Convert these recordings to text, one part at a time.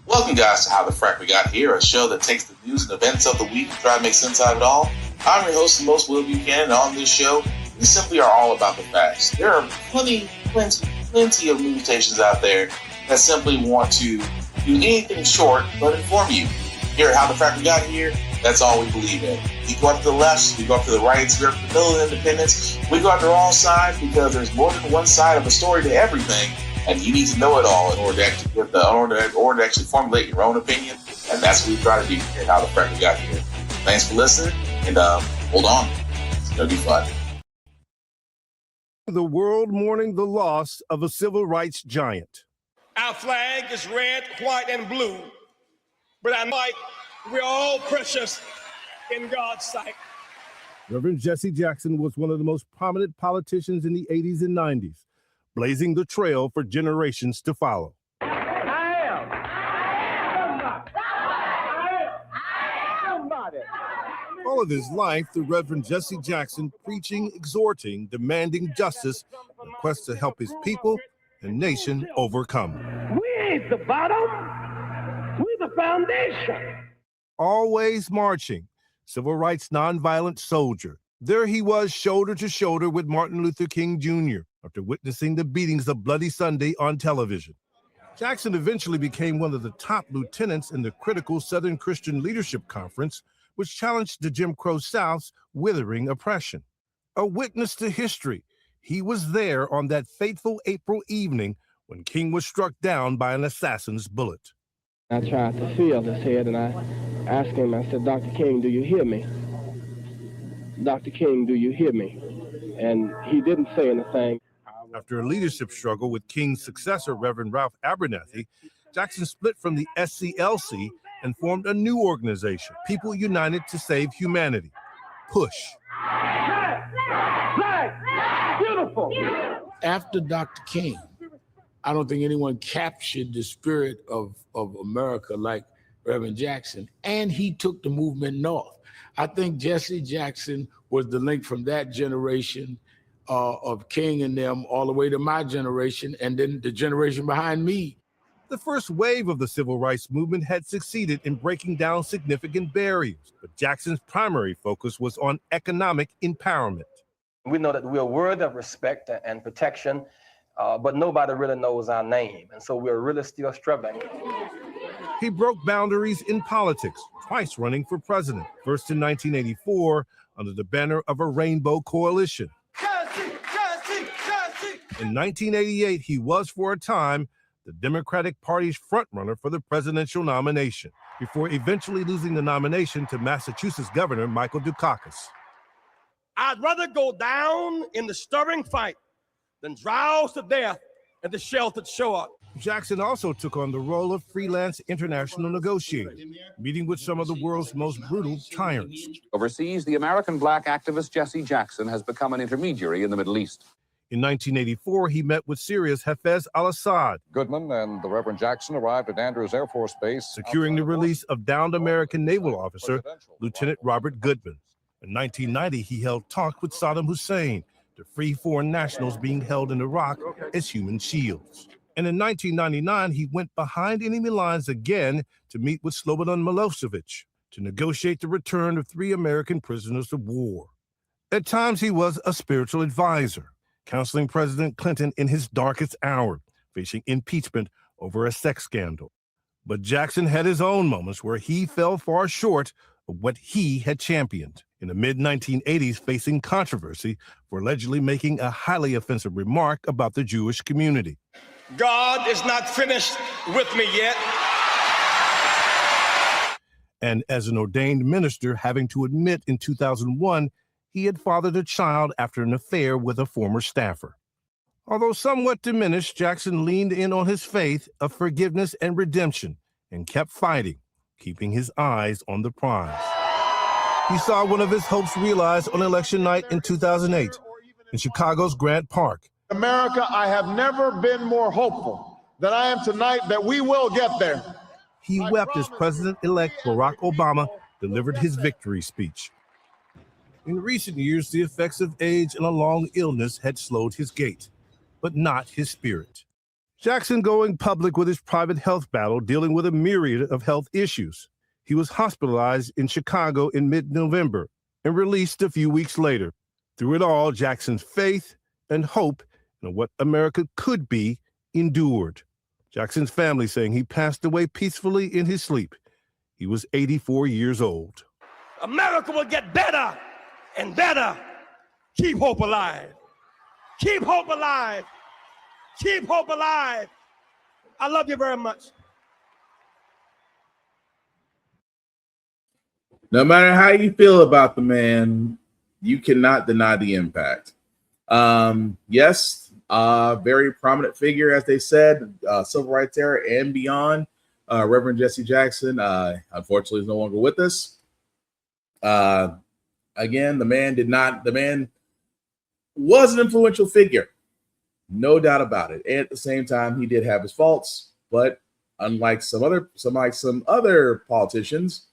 Welcome, guys, to How the Frack We Got Here, a show that takes the news and events of the week and try to make sense out of it all. I'm your host, the most Will Buchanan, and on this show, we simply are all about the facts. There are plenty of news stations out there that simply want to do anything short but inform you. Here at How the Frack We Got Here, that's all we believe in. We go up to the left, we go up to the right, we go up to the middle of independence, we go after all sides because there's more than one side of a story to everything. And you need to know it all in order to actually actually formulate your own opinion. And that's what we try to do here at How the Frack We Got Here. Thanks for listening, and hold on. It's going to be fun. The world mourning the loss of a civil rights giant. Our flag is red, white, and blue. But I know we're all precious in God's sight. Reverend Jesse Jackson was one of the most prominent politicians in the 80s and 90s. Blazing the trail for generations to follow. All of his life, the Reverend Jesse Jackson preaching, exhorting, demanding justice, a quest to help his people and nation overcome. We ain't the bottom, we the foundation. Always marching, civil rights nonviolent soldier. There he was, shoulder to shoulder with Martin Luther King Jr., after witnessing the beatings of Bloody Sunday on television. Jackson eventually became one of the top lieutenants in the critical Southern Christian Leadership Conference, which challenged the Jim Crow South's withering oppression. A witness to history, he was there on that fateful April evening when King was struck down by an assassin's bullet. I tried to feel his head, and I asked him, I said, Dr. King, do you hear me? Dr. King, do you hear me? And he didn't say anything. After a leadership struggle with King's successor, Reverend Ralph Abernathy, Jackson split from the SCLC and formed a new organization, People United to Save Humanity, PUSH. Beautiful. After Dr. King, I don't think anyone captured the spirit of America like Reverend Jackson, and he took the movement north. I think Jesse Jackson was the link from that generation of King and them all the way to my generation, and then the generation behind me. The first wave of the civil rights movement had succeeded in breaking down significant barriers, but Jackson's primary focus was on economic empowerment. We know that we are worthy of respect and protection, but nobody really knows our name, and so we're really still struggling. He broke boundaries in politics, twice running for president, first in 1984 under the banner of a Rainbow Coalition. In 1988, he was, for a time, the Democratic Party's frontrunner for the presidential nomination, before eventually losing the nomination to Massachusetts Governor Michael Dukakis. I'd rather go down in the stirring fight than drowse to death at the sheltered shore. Jackson also took on the role of freelance international negotiator, meeting with some of the world's most brutal tyrants. Overseas, the American black activist Jesse Jackson has become an intermediary in the Middle East. In 1984, he met with Syria's Hafez al-Assad. Goodman and the Reverend Jackson arrived at Andrews Air Force Base, securing the release of downed American naval officer, Lieutenant Robert Goodman. In 1990, he held talks with Saddam Hussein to free foreign nationals being held in Iraq as human shields. And in 1999, he went behind enemy lines again to meet with Slobodan Milosevic to negotiate the return of 3 American prisoners of war. At times, he was a spiritual advisor, counseling President Clinton in his darkest hour, facing impeachment over a sex scandal. But Jackson had his own moments where he fell far short of what he had championed. In the mid-1980s, facing controversy for allegedly making a highly offensive remark about the Jewish community. God is not finished with me yet. And as an ordained minister, having to admit in 2001, he had fathered a child after an affair with a former staffer. Although somewhat diminished, Jackson leaned in on his faith of forgiveness and redemption and kept fighting, keeping his eyes on the prize. He saw one of his hopes realized on election night in 2008 in Chicago's Grant Park. America, I have never been more hopeful than I am tonight that we will get there. He wept as President-elect Barack Obama delivered his victory speech. In recent years, the effects of age and a long illness had slowed his gait, but not his spirit. Jackson going public with his private health battle, dealing with a myriad of health issues. He was hospitalized in Chicago in mid-November and released a few weeks later. Through it all, Jackson's faith and hope in what America could be endured. Jackson's family saying he passed away peacefully in his sleep. He was 84 years old. America will get better and better. Keep hope alive. Keep hope alive. Keep hope alive. I love you very much. No matter how you feel about the man, you cannot deny the impact. Yes, very prominent figure, as they said, civil rights era and beyond. Reverend Jesse Jackson, unfortunately, is no longer with us. Again, the man was an influential figure, no doubt about it. And at the same time, he did have his faults, but unlike some other politicians,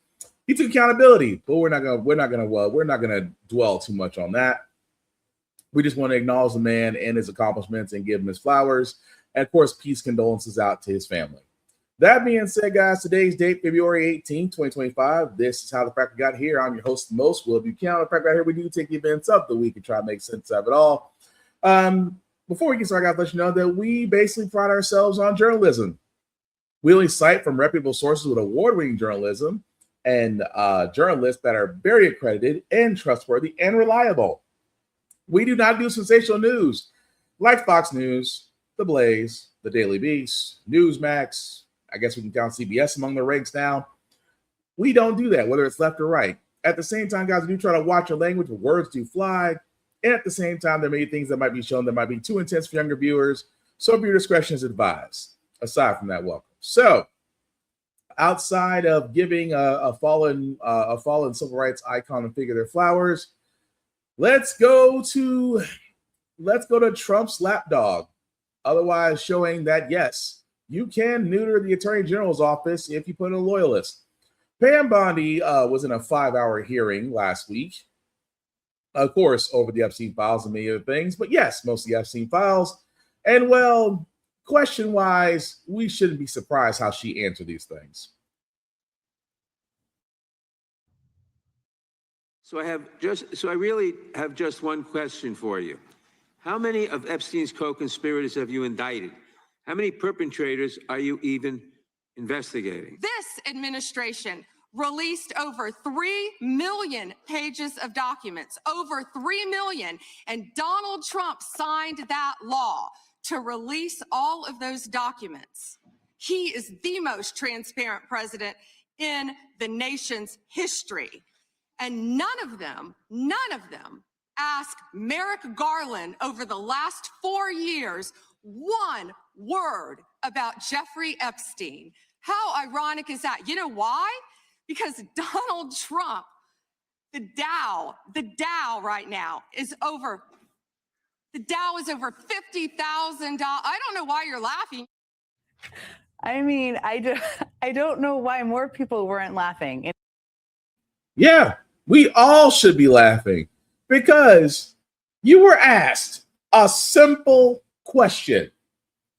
he took accountability. But we're not gonna dwell too much on that. We just want to acknowledge the man and his accomplishments and give him his flowers. And of course, peace condolences out to his family. That being said, guys, today's date, February 18, 2025. This is how the Frack got here. I'm your host, the most, Will Buchanan. The Frack right here, we do take the events of the week and try to make sense of it all. Before we get started, I got to let you know that we basically pride ourselves on journalism. We only cite from reputable sources with award-winning journalism and journalists that are very accredited and trustworthy and reliable. We do not do sensational news like Fox News, The Blaze, The Daily Beast, Newsmax. I guess we can count CBS among the ranks now. We don't do that, whether it's left or right. At the same time, guys, we do try to watch your language where words do fly. And at the same time, there may be things that might be shown that might be too intense for younger viewers. So your discretion is advised. Aside from that, welcome. So, outside of giving a fallen civil rights icon and figure their flowers, let's go to Trump's lapdog, otherwise showing that yes, you can neuter the Attorney General's office if you put in a loyalist. Pam Bondi was in a 5-hour hearing last week, of course, over the Epstein files and many other things, but yes, mostly Epstein files. And well, question-wise, we shouldn't be surprised how she answered these things. So I really have just one question for you. How many of Epstein's co-conspirators have you indicted? How many perpetrators are you even investigating? This administration released over 3 million pages of documents, over 3 million, and Donald Trump signed that law to release all of those documents. He is the most transparent president in the nation's history. And none of them asked Merrick Garland over the last 4 years one word about Jeffrey Epstein. How ironic is that? You know why? Because Donald Trump, the Dow right now is over $50,000. I don't know why you're laughing. I mean, I don't know why more people weren't laughing. Yeah, we all should be laughing because you were asked a simple question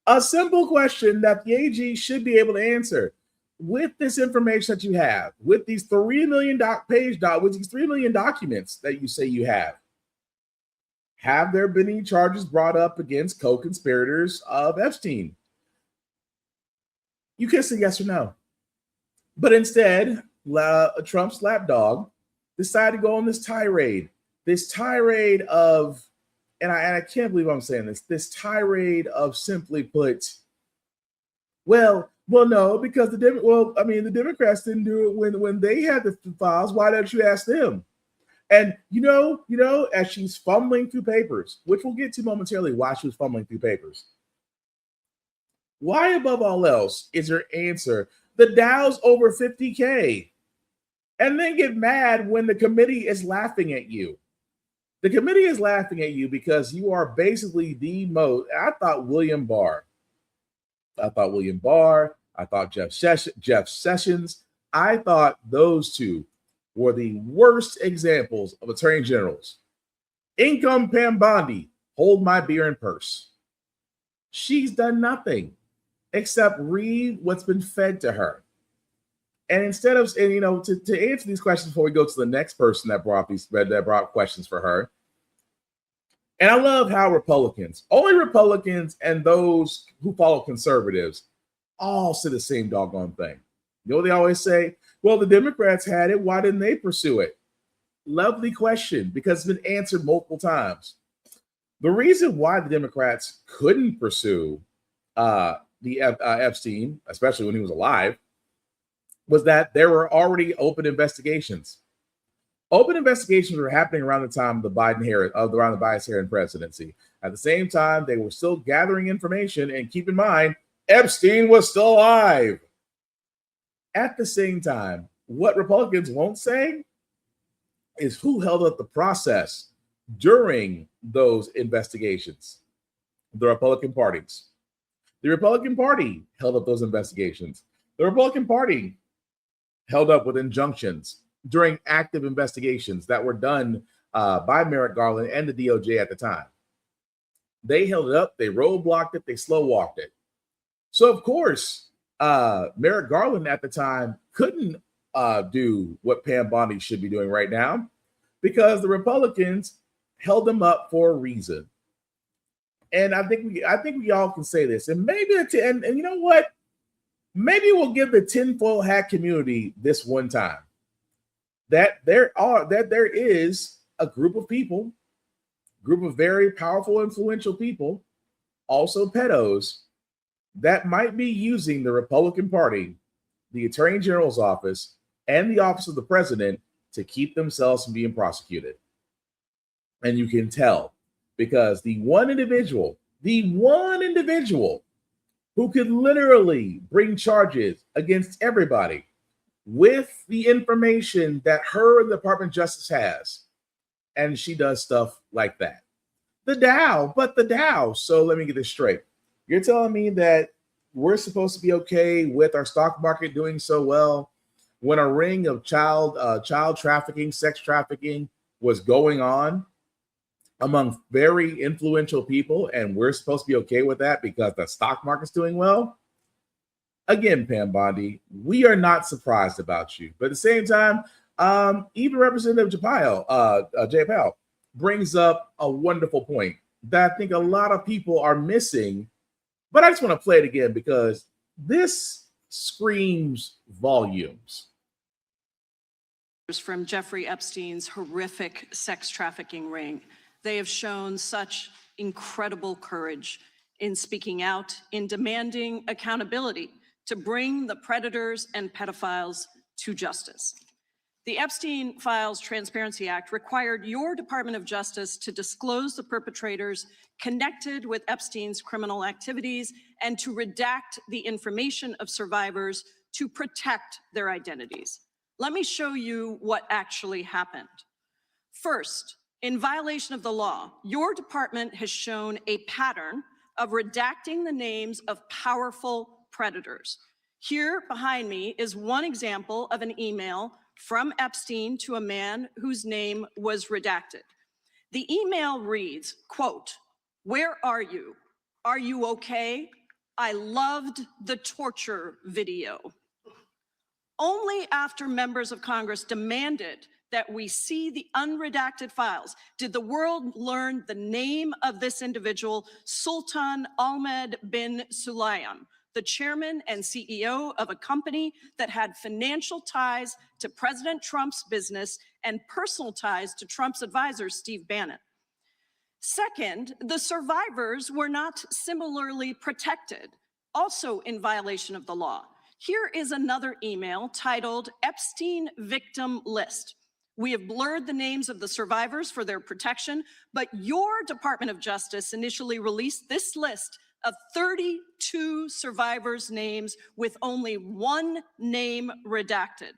that the AG should be able to answer. With this information that you have, with these 3 million with these 3 million documents that you say you have there been any charges brought up against co-conspirators of Epstein? You can say yes or no. But instead, Trump's lapdog decided to go on this tirade of, and I can't believe I'm saying this tirade of simply put, well, no, because the Democrats didn't do it when they had the files. Why don't you ask them? And you know, as she's fumbling through papers, which we'll get to momentarily, why she was fumbling through papers. Why, above all else, is her answer the Dow's over 50K, and then get mad when the committee is laughing at you? The committee is laughing at you because you are basically the most. I thought William Barr. I thought Jeff Sessions. I thought those two were the worst examples of attorney generals. Income Pam Bondi, hold my beer and purse. She's done nothing. except read what's been fed to her. And instead of, and to answer these questions before we go to the next person that brought questions for her. And I love how only Republicans and those who follow conservatives all say the same doggone thing. You know what they always say? Well, the Democrats had it. Why didn't they pursue it? Lovely question, because it's been answered multiple times. The reason why the Democrats couldn't pursue Epstein, especially when he was alive, was that there were already open investigations. Open investigations were happening around the time of the Biden-Harris presidency. At the same time, they were still gathering information, and keep in mind, Epstein was still alive. At the same time, what Republicans won't say is who held up the process during those investigations. The Republican parties. The Republican Party held up those investigations. The Republican Party held up with injunctions during active investigations that were done by Merrick Garland and the DOJ at the time. They held it up, they roadblocked it, they slow walked it. So, of course, Merrick Garland at the time couldn't do what Pam Bondi should be doing right now because the Republicans held them up for a reason. And I think we all can say this. And maybe and you know what? Maybe we'll give the tinfoil hat community this one time that there is a group of people, group of very powerful, influential people, also pedos, that might be using the Republican Party, the Attorney General's office, and the office of the president to keep themselves from being prosecuted. And you can tell because the one individual who could literally bring charges against everybody with the information that her Department of Justice has, and she does stuff like that. The Dow. So let me get this straight. You're telling me that we're supposed to be okay with our stock market doing so well when a ring of child trafficking, sex trafficking was going on among very influential people, and we're supposed to be okay with that because the stock market's doing well? Again, Pam Bondi, we are not surprised about you. But at the same time, even Representative Jay Powell brings up a wonderful point that I think a lot of people are missing. But I just want to play it again because this screams volumes. From Jeffrey Epstein's horrific sex trafficking ring. They have shown such incredible courage in speaking out, in demanding accountability to bring the predators and pedophiles to justice. The Epstein Files Transparency Act required your Department of Justice to disclose the perpetrators connected with Epstein's criminal activities and to redact the information of survivors to protect their identities. Let me show you what actually happened. First, in violation of the law, your department has shown a pattern of redacting the names of powerful predators. Here behind me is one example of an email from Epstein to a man whose name was redacted. The email reads, quote, "Where are you? Are you okay? I loved the torture video." Only after members of Congress demanded that we see the unredacted files did the world learn the name of this individual, Sultan Ahmed bin Sulayman, the chairman and CEO of a company that had financial ties to President Trump's business and personal ties to Trump's advisor, Steve Bannon. Second, the survivors were not similarly protected, also in violation of the law. Here is another email titled Epstein Victim List. We have blurred the names of the survivors for their protection, but your Department of Justice initially released this list of 32 survivors' names with only one name redacted,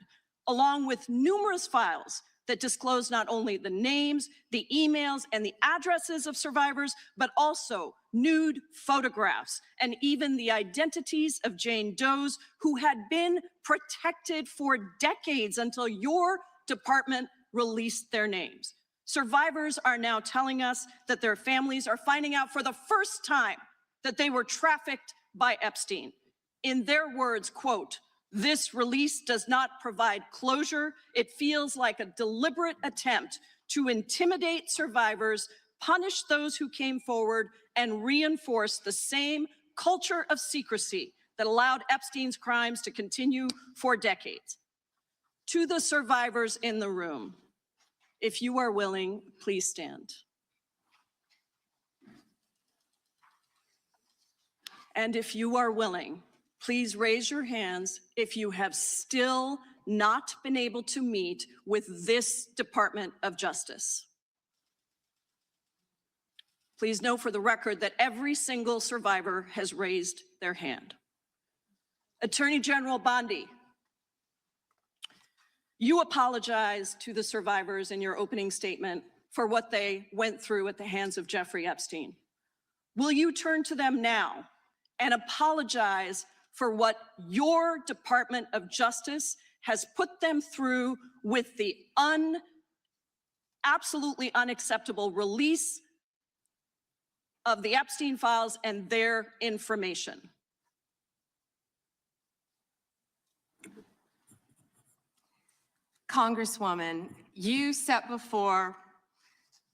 along with numerous files that disclose not only the names, the emails, and the addresses of survivors, but also nude photographs and even the identities of Jane Does who had been protected for decades until your department released their names. Survivors are now telling us that their families are finding out for the first time that they were trafficked by Epstein. In their words, quote, "This release does not provide closure. It feels like a deliberate attempt to intimidate survivors, punish those who came forward, and reinforce the same culture of secrecy that allowed Epstein's crimes to continue for decades." To the survivors in the room, if you are willing, please stand. And if you are willing, please raise your hands if you have still not been able to meet with this Department of Justice. Please know for the record that every single survivor has raised their hand. Attorney General Bondi, you apologized to the survivors in your opening statement for what they went through at the hands of Jeffrey Epstein. Will you turn to them now and apologize for what your Department of Justice has put them through with the absolutely unacceptable release of the Epstein files and their information? Congresswoman, you sat before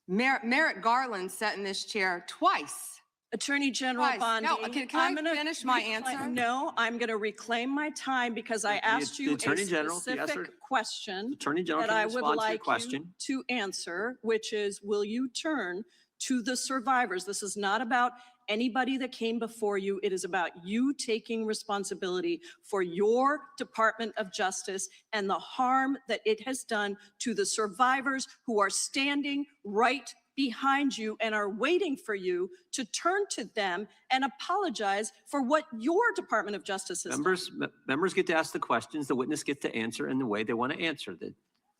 Merrick Garland sat in this chair twice. Attorney General Bondi, No, can I finish my answer? No, I'm going to reclaim my time because I asked you a specific question that I would like you to answer, which is, will you turn to the survivors? This is not about anybody that came before you. It is about you taking responsibility for your Department of Justice and the harm that it has done to the survivors who are standing right behind you and are waiting for you to turn to them and apologize for what your Department of Justice has done. Members get to ask the questions, the witness get to answer in the way they want to answer. The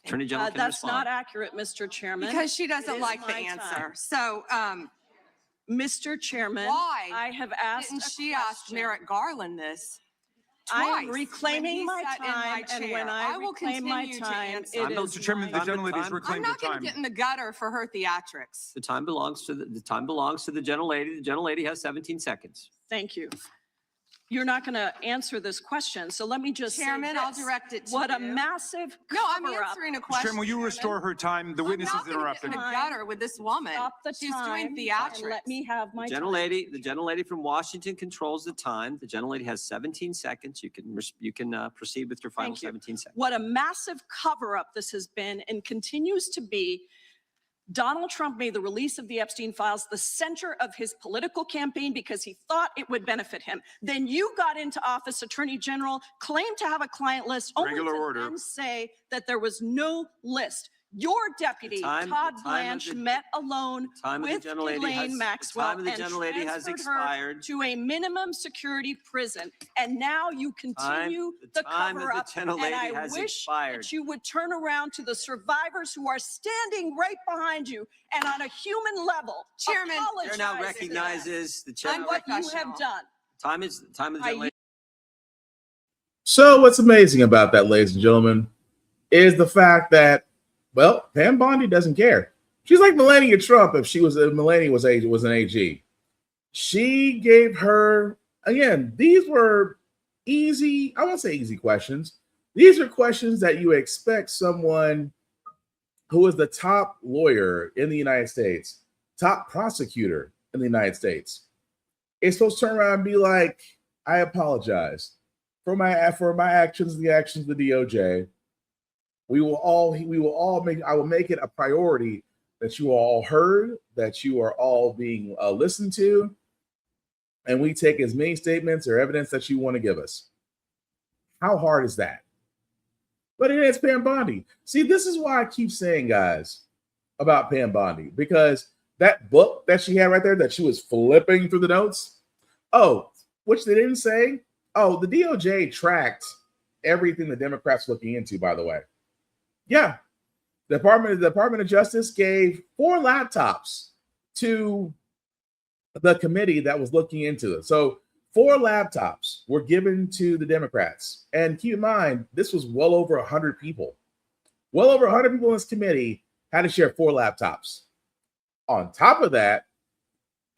Attorney General can That's respond. not accurate, Mr. Chairman. Because she doesn't like the answer. Time. So, Mr. Chairman, why I have asked didn't she ask Merrick Garland this? I Twice am reclaiming my when he sat in time, my and chair. when I will reclaim my continue to time, answer. it is Mr. Chairman, the gentlelady's I'm reclaimed her not going time. to get in the gutter for her theatrics. The time belongs to the gentlelady. The gentlelady has 17 seconds. Thank you. You're not going to answer this question, so let me just Chairman, say I'll this. direct it to What you. a massive No, I'm cover-up. answering a question. Chairman, will you restore her time? The witness is I'm not interrupted. going to get in the gutter with this woman. Stop the She's time doing and theatrics. let me have my time. The gentlelady from Washington controls the time. The gentlelady has 17 seconds. You can proceed with your final 17 seconds. What a massive cover-up this has been and continues to be. Donald Trump made the release of the Epstein files the center of his political campaign because he thought it would benefit him. Then you got into office, Attorney General, claimed to have a client list, only to then say that there was no list. Your deputy, Todd Blanche, met alone with Ghislaine Maxwell and transferred her to a minimum security prison. And now you continue the cover-up. And I wish that you would turn around to the survivors who are standing right behind you and on a human level, Chairman, Chair now recognizes the chair. on what you have done. Time of the gentlelady. So what's amazing about that, ladies and gentlemen, is the fact that, well, Pam Bondi doesn't care. She's like Melania Trump if Melania was an AG. She gave her, again, these were easy, I won't say easy questions. These are questions that you expect someone who is the top lawyer in the United States, top prosecutor in the United States, is supposed to turn around and be like, I apologize for my actions, the actions of the DOJ. I will make it a priority that you are all heard, that you are all being listened to, and we take as many statements or evidence that you want to give us. How hard is that? But it is Pam Bondi. See, this is why I keep saying, guys, about Pam Bondi, because that book that she had right there that she was flipping through the notes, which they didn't say, the DOJ tracked everything the Democrats were looking into, by the way. Yeah, the Department of Justice gave 4 laptops to the committee that was looking into it. So 4 laptops were given to the Democrats. And keep in mind, this was well over 100 people. Well over 100 people in this committee had to share 4 laptops. On top of that,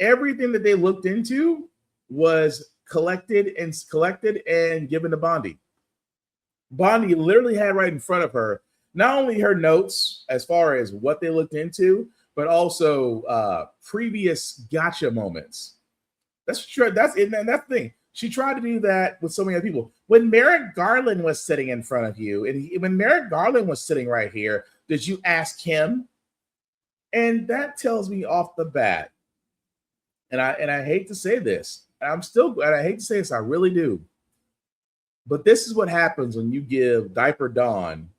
everything that they looked into was collected and given to Bondi. Bondi literally had right in front of her not only her notes as far as what they looked into, but also previous gotcha moments. That's true. That's the thing. She tried to do that with so many other people. When Merrick Garland was sitting in front of you, and when Merrick Garland was sitting right here, did you ask him? And that tells me off the bat, and I hate to say this, I hate to say this, I really do. But this is what happens when you give Diaper Don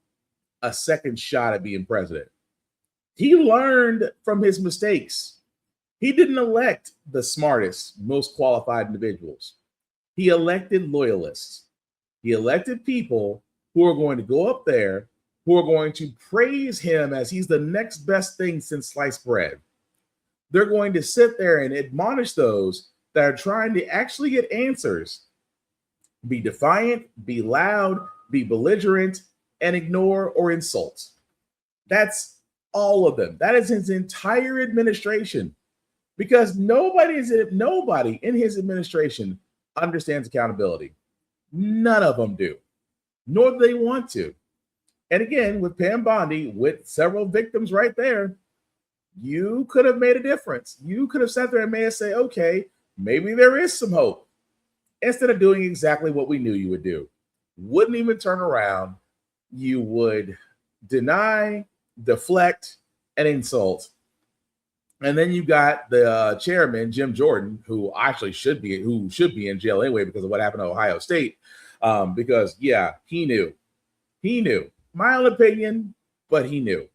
a second shot at being president. He learned from his mistakes. He didn't elect the smartest, most qualified individuals. He elected loyalists. He elected people who are going to go up there, who are going to praise him as he's the next best thing since sliced bread. They're going to sit there and admonish those that are trying to actually get answers. Be defiant, be loud, be belligerent, and ignore or insult. That's all of them. That is his entire administration. Because nobody in his administration understands accountability. None of them do, nor do they want to. And again, with Pam Bondi, with several victims right there, you could have made a difference. You could have sat there and made us say, okay, maybe there is some hope. Instead of doing exactly what we knew you would do. Wouldn't even turn around. You would deny, deflect, and insult. And then you got the chairman, Jim Jordan, who actually should be in jail anyway because of what happened to Ohio State. Because yeah, he knew. My own opinion, but he knew.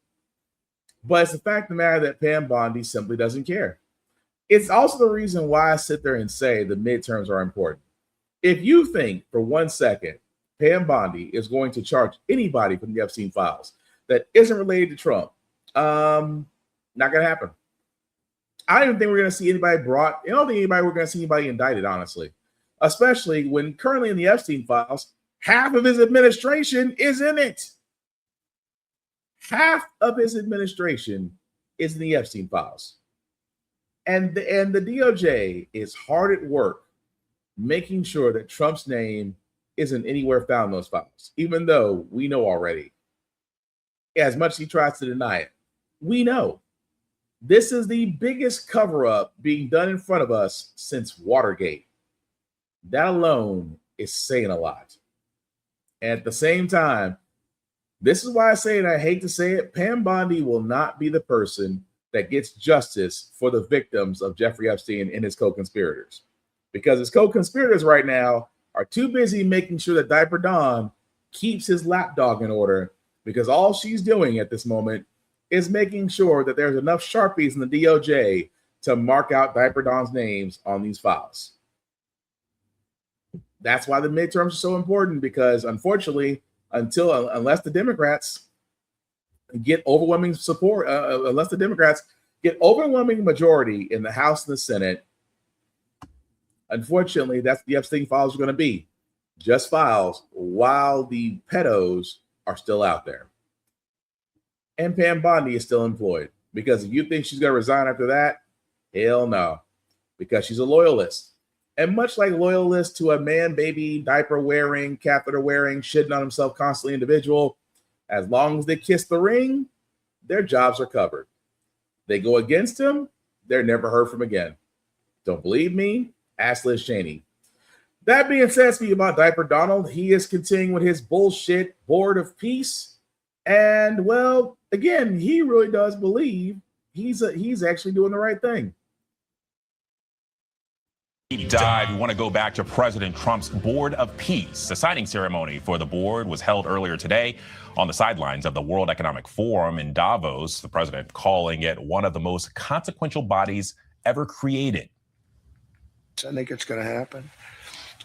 But it's the fact of the matter that Pam Bondi simply doesn't care. It's also the reason why I sit there and say the midterms are important. If you think for 1 second Pam Bondi is going to charge anybody from the Epstein files that isn't related to Trump, not going to happen. I don't even think we're going to see anybody brought. I don't think we're going to see anybody indicted, honestly, especially when currently in the Epstein files, half of his administration is in it. Half of his administration is in the Epstein files. And the DOJ is hard at work making sure that Trump's name isn't anywhere found in those files, even though we know already. As much as he tries to deny it, we know. This is the biggest cover-up being done in front of us since Watergate. That alone is saying a lot. And at the same time, this is why I say it, I hate to say it, Pam Bondi will not be the person that gets justice for the victims of Jeffrey Epstein and his co-conspirators. Because his co-conspirators right now are too busy making sure that Diaper Don keeps his lapdog in order, because all she's doing at this moment is making sure that there's enough Sharpies in the DOJ to mark out Diaper Don's names on these files. That's why the midterms are so important, because unfortunately, unless the Democrats get overwhelming support, unless the Democrats get overwhelming majority in the House and the Senate, unfortunately, that's the Epstein files are going to be. Just files while the pedos are still out there. And Pam Bondi is still employed, because if you think she's going to resign after that, hell no, because she's a loyalist. And much like loyalist to a man, baby, diaper wearing, catheter wearing, shitting on himself constantly individual, as long as they kiss the ring, their jobs are covered. They go against him, they're never heard from again. Don't believe me? Ask Liz Cheney. That being said, speaking about Diaper Donald, he is continuing with his bullshit board of peace. And well, again, he really does believe he's actually doing the right thing. Deep dive. We want to go back to President Trump's Board of Peace. The signing ceremony for the board was held earlier today on the sidelines of the World Economic Forum in Davos, the president calling it one of the most consequential bodies ever created. I think it's going to happen.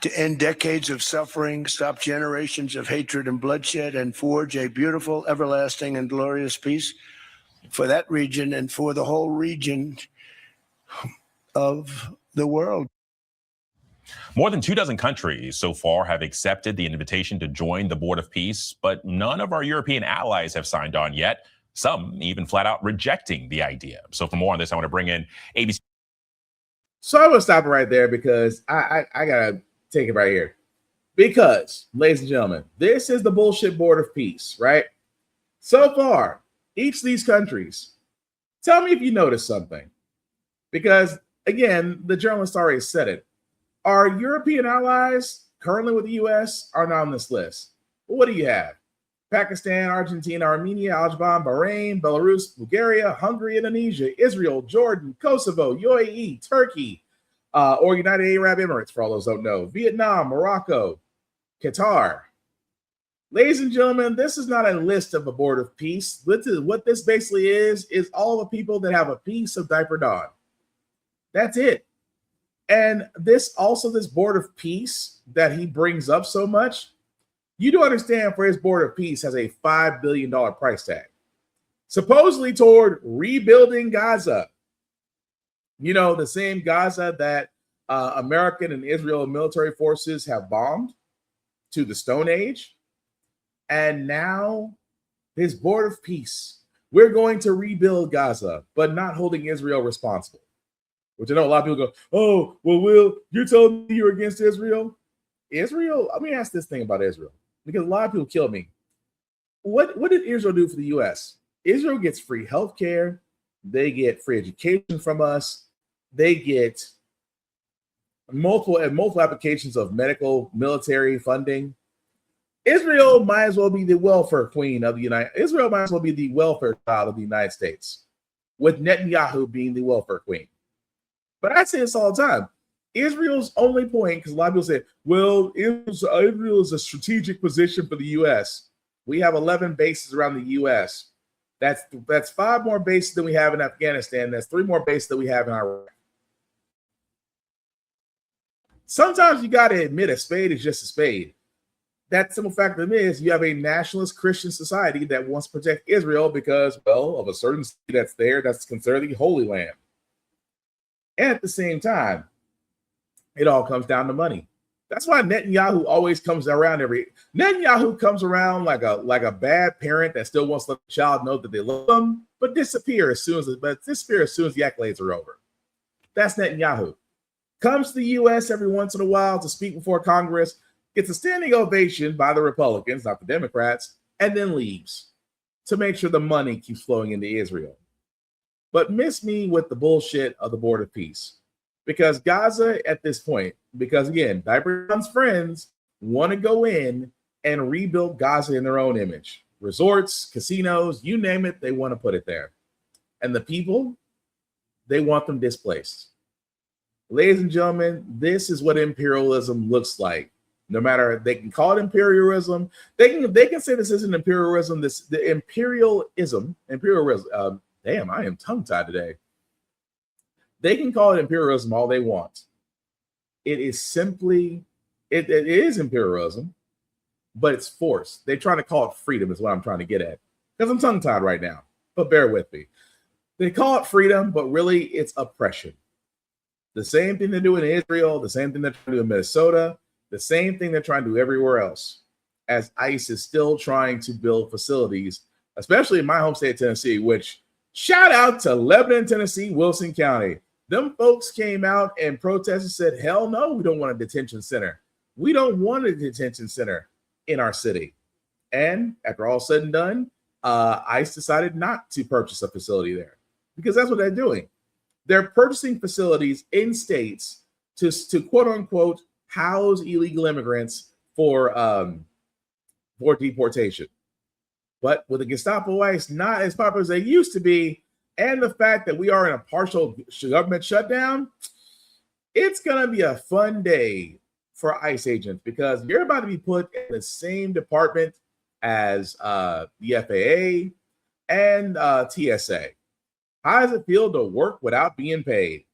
To end decades of suffering, stop generations of hatred and bloodshed, and forge a beautiful, everlasting, and glorious peace for that region and for the whole region of the world. More than 24 countries so far have accepted the invitation to join the Board of Peace, but none of our European allies have signed on yet, some even flat out rejecting the idea. So for more on this, I want to bring in ABC. So I'm gonna stop it right there because I gotta take it right here. Because, ladies and gentlemen, this is the bullshit board of peace, right? So far, each of these countries, tell me if you noticed something. Because again, the journalist already said it. Our European allies currently with the US are not on this list. Well, what do you have? Pakistan, Argentina, Armenia, Azerbaijan, Bahrain, Belarus, Bulgaria, Hungary, Indonesia, Israel, Jordan, Kosovo, UAE, Turkey, or United Arab Emirates, for all those who don't know, Vietnam, Morocco, Qatar. Ladies and gentlemen, this is not a list of a board of peace. What this basically is all the people that have a piece of Diaper Dawn. That's it. And this board of peace that he brings up so much, you do understand for his board of peace has a $5 billion price tag, supposedly toward rebuilding Gaza. You know, the same Gaza that American and Israel military forces have bombed to the Stone Age. And now his board of peace, we're going to rebuild Gaza, but not holding Israel responsible. Which I know a lot of people go, oh, well, Will, you're telling me you're against Israel? Israel, let me ask this thing about Israel, because a lot of people kill me. What did Israel do for the U.S.? Israel gets free health care. They get free education from us. They get multiple applications of medical, military funding. Israel might as well be the welfare queen of the Israel might as well be the welfare child of the United States, with Netanyahu being the welfare queen. But I say this all the time. Israel's only point, because a lot of people say, well, Israel is a strategic position for the U.S. We have 11 bases around the U.S. That's 5 more bases than we have in Afghanistan. That's 3 more bases than we have in Iraq. Sometimes you got to admit a spade is just a spade. That simple fact of it is you have a nationalist Christian society that wants to protect Israel because, well, of a certain city that's there that's considered the Holy Land. And at the same time, it all comes down to money. That's why Netanyahu always comes around Netanyahu comes around like a bad parent that still wants to let the child know that they love them, but disappear as soon as the accolades are over. That's Netanyahu. Comes to the U.S. every once in a while to speak before Congress, gets a standing ovation by the Republicans, not the Democrats, and then leaves to make sure the money keeps flowing into Israel. But miss me with the bullshit of the Board of Peace. Because Gaza at this point, because again, Diaper Dawn's friends want to go in and rebuild Gaza in their own image. Resorts, casinos, you name it, they want to put it there. And the people, they want them displaced. Ladies and gentlemen, this is what imperialism looks like. No matter, they can call it imperialism. They can say this isn't imperialism. The imperialism. Damn, I am tongue-tied today. They can call it imperialism all they want. It is simply, it is imperialism, but it's force. They're trying to call it freedom is what I'm trying to get at. Because I'm tongue-tied right now, but bear with me. They call it freedom, but really it's oppression. The same thing they do in Israel, the same thing they're trying to do in Minnesota, the same thing they're trying to do everywhere else, as ICE is still trying to build facilities, especially in my home state of Tennessee, which shout out to Lebanon, Tennessee, Wilson County. Them folks came out and protested and said, hell no, we don't want a detention center. We don't want a detention center in our city. And after all said and done, ICE decided not to purchase a facility there because that's what they're doing. They're purchasing facilities in states to quote unquote house illegal immigrants for deportation. But with the Gestapo ICE not as popular as they used to be, and the fact that we are in a partial government shutdown, it's going to be a fun day for ICE agents because you're about to be put in the same department as the FAA and TSA. How does it feel to work without being paid?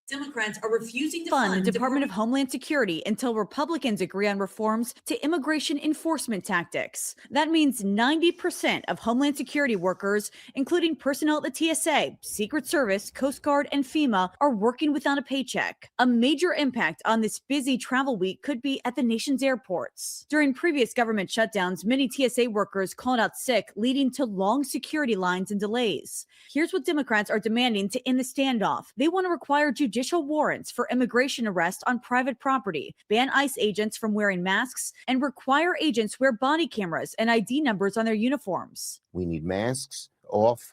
Democrats are refusing to fund the Department of Homeland Security until Republicans agree on reforms to immigration enforcement tactics. That means 90% of Homeland Security workers, including personnel at the TSA, Secret Service, Coast Guard, and FEMA, are working without a paycheck. A major impact on this busy travel week could be at the nation's airports. During previous government shutdowns, many TSA workers called out sick, leading to long security lines and delays. Here's what Democrats are demanding to end the standoff. They want to require judicial warrants for immigration arrest on private property, ban ICE agents from wearing masks, and require agents wear body cameras and ID numbers on their uniforms. We need masks off,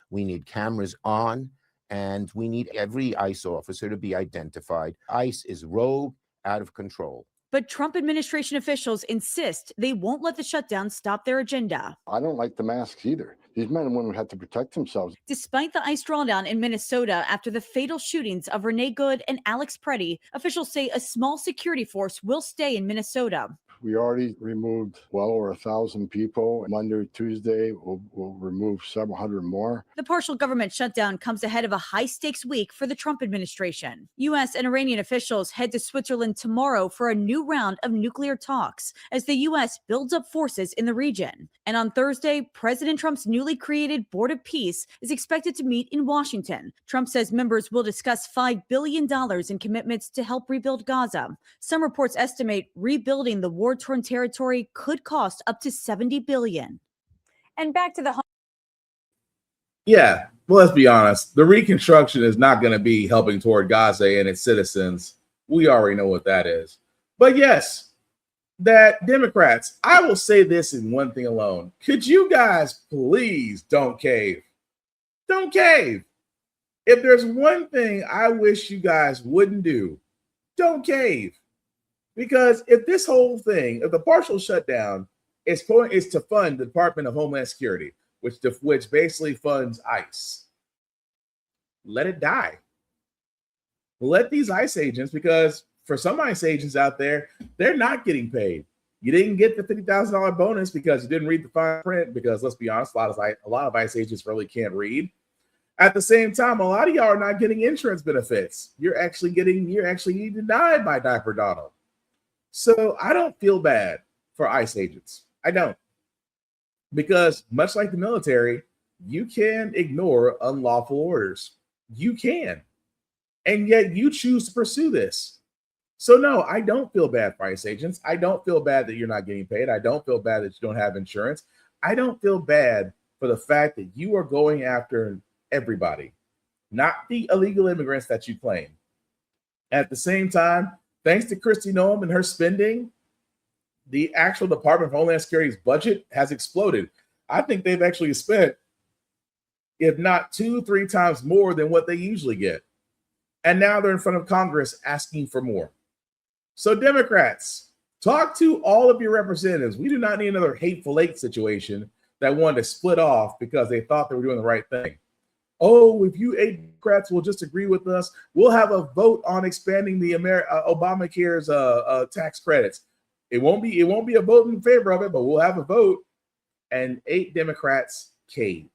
we need cameras on, and we need every ICE officer to be identified. ICE is rogue, out of control. But Trump administration officials insist they won't let the shutdown stop their agenda. I don't like the masks either. These men and women have to protect themselves. Despite the ICE drawdown in Minnesota after the fatal shootings of Renee Good and Alex Preddy, officials say a small security force will stay in Minnesota. We already removed well over 1,000 people. Monday, Tuesday, we'll remove several hundred more. The partial government shutdown comes ahead of a high-stakes week for the Trump administration. U.S. and Iranian officials head to Switzerland tomorrow for a new round of nuclear talks as the U.S. builds up forces in the region. And on Thursday, President Trump's newly created Board of Peace is expected to meet in Washington. Trump says members will discuss $5 billion in commitments to help rebuild Gaza. Some reports estimate rebuilding the war-torn territory could cost up to $70 billion. And back to the home. Yeah, well, let's be honest. The reconstruction is not going to be helping toward Gaza and its citizens. We already know what that is. But yes, that Democrats, I will say this in one thing alone. Could you guys please don't cave? Don't cave. If there's one thing I wish you guys wouldn't do, don't cave. Because if this whole thing, if the partial shutdown is to fund the Department of Homeland Security, which basically funds ICE, let it die. Let these ICE agents, because for some ICE agents out there, they're not getting paid. You didn't get the $50,000 bonus because you didn't read the fine print, because let's be honest, a lot of ICE agents really can't read. At the same time, a lot of y'all are not getting insurance benefits. You're actually denied by Diaper Donald. So I don't feel bad for ICE agents. I don't. Because much like the military, you can ignore unlawful orders. You can. And yet you choose to pursue this. So no, I don't feel bad for ICE agents. I don't feel bad that you're not getting paid. I don't feel bad that you don't have insurance. I don't feel bad for the fact that you are going after everybody, not the illegal immigrants that you claim. At the same time, thanks to Kristi Noem and her spending, the actual Department of Homeland Security's budget has exploded. I think they've actually spent, if not 2-3 times more than what they usually get. And now they're in front of Congress asking for more. So Democrats, talk to all of your representatives. We do not need another hateful eight situation that wanted to split off because they thought they were doing the right thing. Oh, if you eight Democrats will just agree with us, we'll have a vote on expanding the Obamacare's tax credits. It won't be a vote in favor of it, but we'll have a vote. And 8 Democrats caved.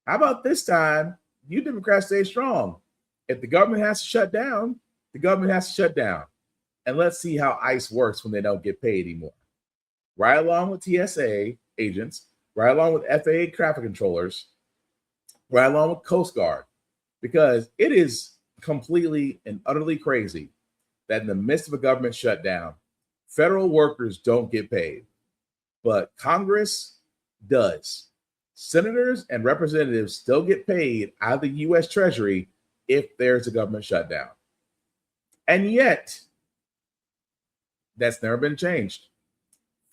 How about this time? You Democrats stay strong. If the government has to shut down, the government has to shut down. And let's see how ICE works when they don't get paid anymore. Right along with TSA agents, right along with FAA traffic controllers, right along with Coast Guard, because it is completely and utterly crazy that in the midst of a government shutdown, federal workers don't get paid, but Congress does. Senators and representatives still get paid out of the U.S. Treasury if there's a government shutdown. And yet, that's never been changed.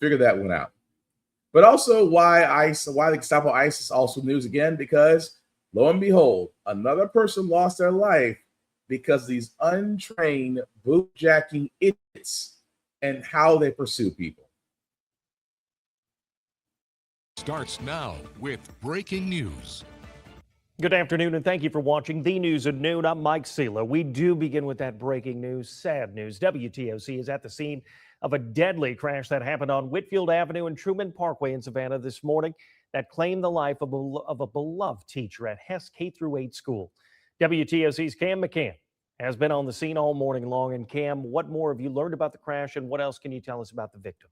Figure that one out. But also why the Gestapo ICE is also news again, because lo and behold, another person lost their life because of these untrained bootjacking idiots and how they pursue people. Starts now with breaking news. Good afternoon, and thank you for watching The News at Noon. I'm Mike Sela. We do begin with that breaking news, sad news. WTOC is at the scene of a deadly crash that happened on Whitfield Avenue and Truman Parkway in Savannah this morning that claimed the life of a beloved teacher at Hess K-8 school. WTOC's Cam McCann has been on the scene all morning long. And Cam, what more have you learned about the crash, and what else can you tell us about the victim?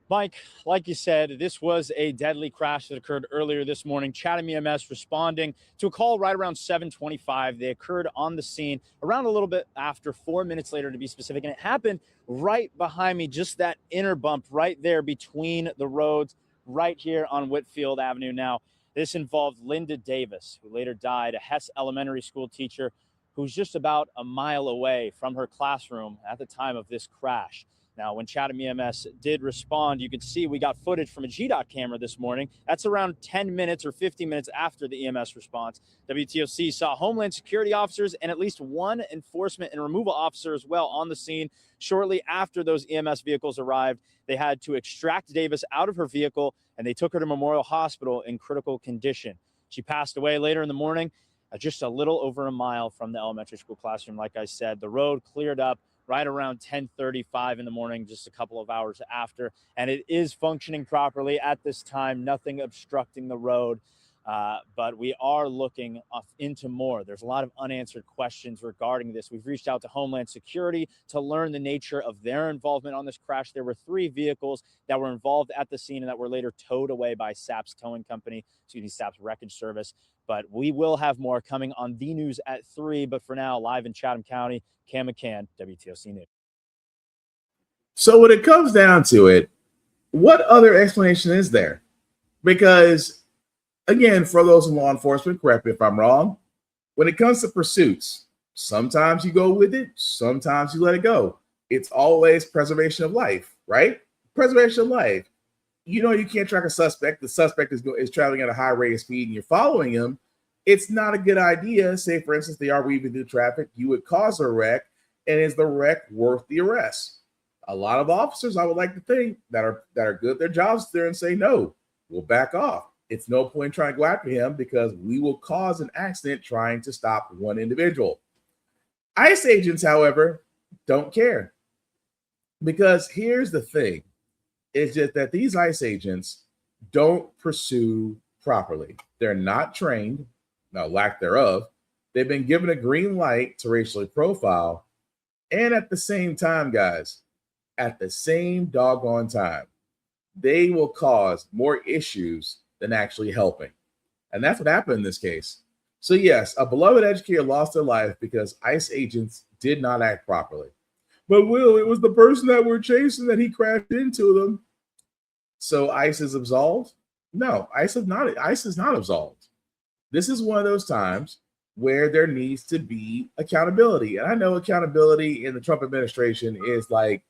Mike, like you said, this was a deadly crash that occurred earlier this morning. Chatham EMS responding to a call right around 7:25. They occurred on the scene around a little bit after 4 minutes later, to be specific. And it happened right behind me, just that inner bump right there between the roads, right here on Whitfield Avenue. Now, this involved Linda Davis, who later died, a Hess Elementary School teacher who's just about a mile away from her classroom at the time of this crash. Now, when Chatham EMS did respond, you could see we got footage from a GDOT camera this morning. That's around 10 minutes or 15 minutes after the EMS response. WTOC saw Homeland Security officers and at least one enforcement and removal officer as well on the scene. Shortly after those EMS vehicles arrived, they had to extract Davis out of her vehicle, and they took her to Memorial Hospital in critical condition. She passed away later in the morning, just a little over a mile from the elementary school classroom. Like I said, the road cleared up right around 10:35 in the morning, just a couple of hours after. And it is functioning properly at this time, nothing obstructing the road. But we are looking into more. There's a lot of unanswered questions regarding this. We've reached out to Homeland Security to learn the nature of their involvement on this crash. There were 3 vehicles that were involved at the scene and that were later towed away by SAP's towing company, SAP's wreckage service. But we will have more coming on the news at 3. But for now, live in Chatham County, Cam McCann, WTOC News. So when it comes down to it, what other explanation is there? Because, again, for those in law enforcement, correct me if I'm wrong, when it comes to pursuits, sometimes you go with it, sometimes you let it go. It's always preservation of life, right? Preservation of life. You know, you can't track a suspect. The suspect is traveling at a high rate of speed and you're following him. It's not a good idea. Say, for instance, they are weaving through traffic. You would cause a wreck. And is the wreck worth the arrest? A lot of officers, I would like to think, that are good at their jobs there and say, no, we'll back off. It's no point trying to go after him because we will cause an accident trying to stop one individual. ICE agents, however, don't care. Because here's the thing. It's just that these ICE agents don't pursue properly. They're not trained. Now, lack thereof, they've been given a green light to racially profile. And at the same time, guys, at the same doggone time, they will cause more issues than actually helping. And that's what happened in this case. So yes, a beloved educator lost their life because ICE agents did not act properly. But Will, it was the person that we're chasing that he crashed into them. So ICE is absolved? No, ICE is not absolved. This is one of those times where there needs to be accountability. And I know accountability in the Trump administration is like,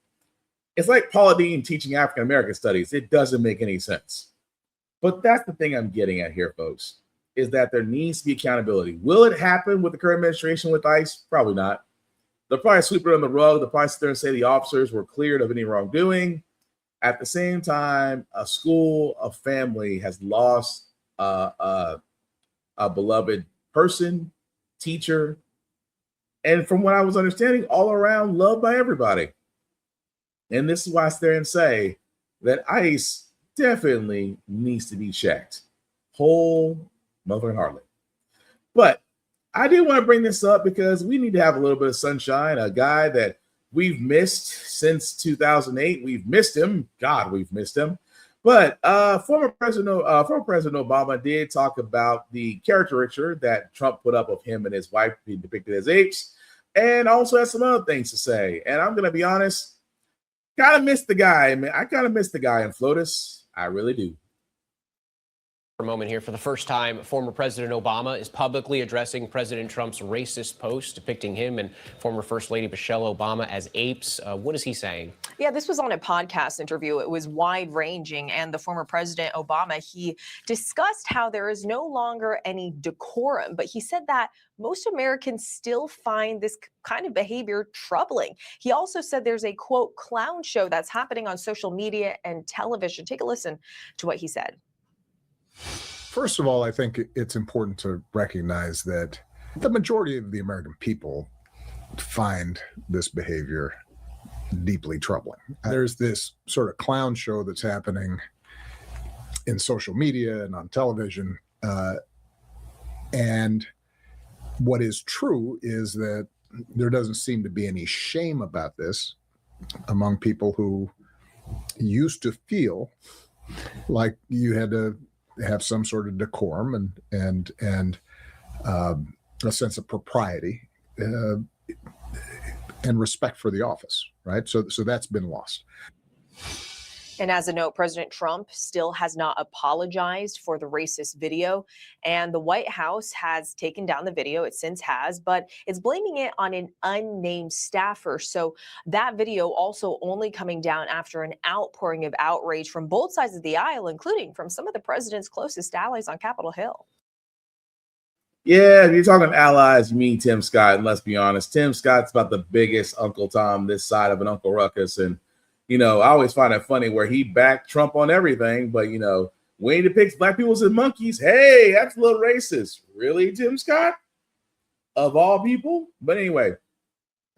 it's like Paula Deen teaching African-American studies. It doesn't make any sense. But that's the thing I'm getting at here, folks, is that there needs to be accountability. Will it happen with the current administration with ICE? Probably not. They'll probably sweep it on the rug. They'll probably sit there and say the officers were cleared of any wrongdoing. At the same time, a school, a family has lost a beloved person, teacher, and from what I was understanding, all around loved by everybody. And this is why I sit there and say that ICE definitely needs to be checked. Whole mother hardly. But I do want to bring this up because we need to have a little bit of sunshine. A guy that we've missed since 2008. We've missed him. God, we've missed him. But former President Obama did talk about the caricature that Trump put up of him and his wife being depicted as apes, and also has some other things to say. And I'm going to be honest, kind of miss the guy, man. I kind of miss the guy in FLOTUS. I really do. For a moment here, for the first time, former President Obama is publicly addressing President Trump's racist post depicting him and former First Lady Michelle Obama as apes. What is he saying? Yeah, this was on a podcast interview. It was wide-ranging, and the former President Obama, he discussed how there is no longer any decorum, but he said that most Americans still find this kind of behavior troubling. He also said there's a, quote, clown show that's happening on social media and television. Take a listen to what he said. First of all, I think it's important to recognize that the majority of the American people find this behavior deeply troubling. There's this sort of clown show that's happening in social media and on television And what is true is that there doesn't seem to be any shame about this among people who used to feel like you had to have some sort of decorum and a sense of propriety and respect for the office, right? So that's been lost. And as a note, President Trump still has not apologized for the racist video. And the White House has taken down the video. It since has, but it's blaming it on an unnamed staffer. So that video also only coming down after an outpouring of outrage from both sides of the aisle, including from some of the president's closest allies on Capitol Hill. Yeah, if you're talking allies, you mean Tim Scott. And let's be honest, Tim Scott's about the biggest Uncle Tom this side of an Uncle Ruckus. And I always find it funny where he backed Trump on everything, but when he depicts black people as monkeys, hey, that's a little racist. Really, Tim Scott? Of all people? But anyway,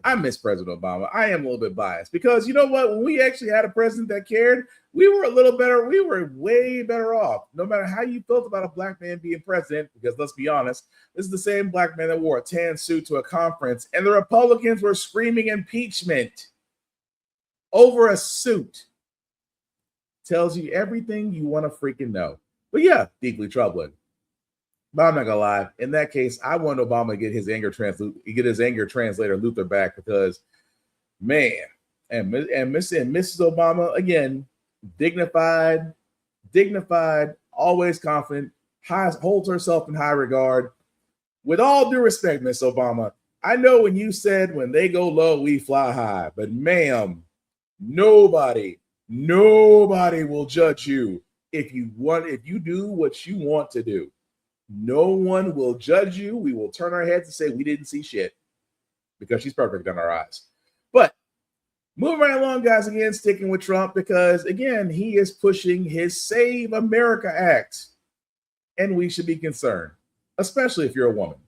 I miss President Obama. I am a little bit biased because you know what? When we actually had a president that cared, we were a little better. We were way better off. No matter how you felt about a black man being president, because let's be honest, this is the same black man that wore a tan suit to a conference, and the Republicans were screaming impeachment over a suit. Tells you everything you want to freaking know. But yeah, deeply troubling. But I'm not gonna lie. In that case, I want Obama to get his anger translator Luther back because, man, and Mrs. Obama again, dignified, always confident, holds herself in high regard. With all due respect, Miss Obama, I know when you said when they go low, we fly high, but ma'am, nobody will judge you if you do what you want to do. No one will judge you. We will turn our heads and say we didn't see shit because she's perfect in our eyes. But moving right along, guys, again, sticking with Trump because, again, he is pushing his Save America Act, and we should be concerned, especially if you're a woman.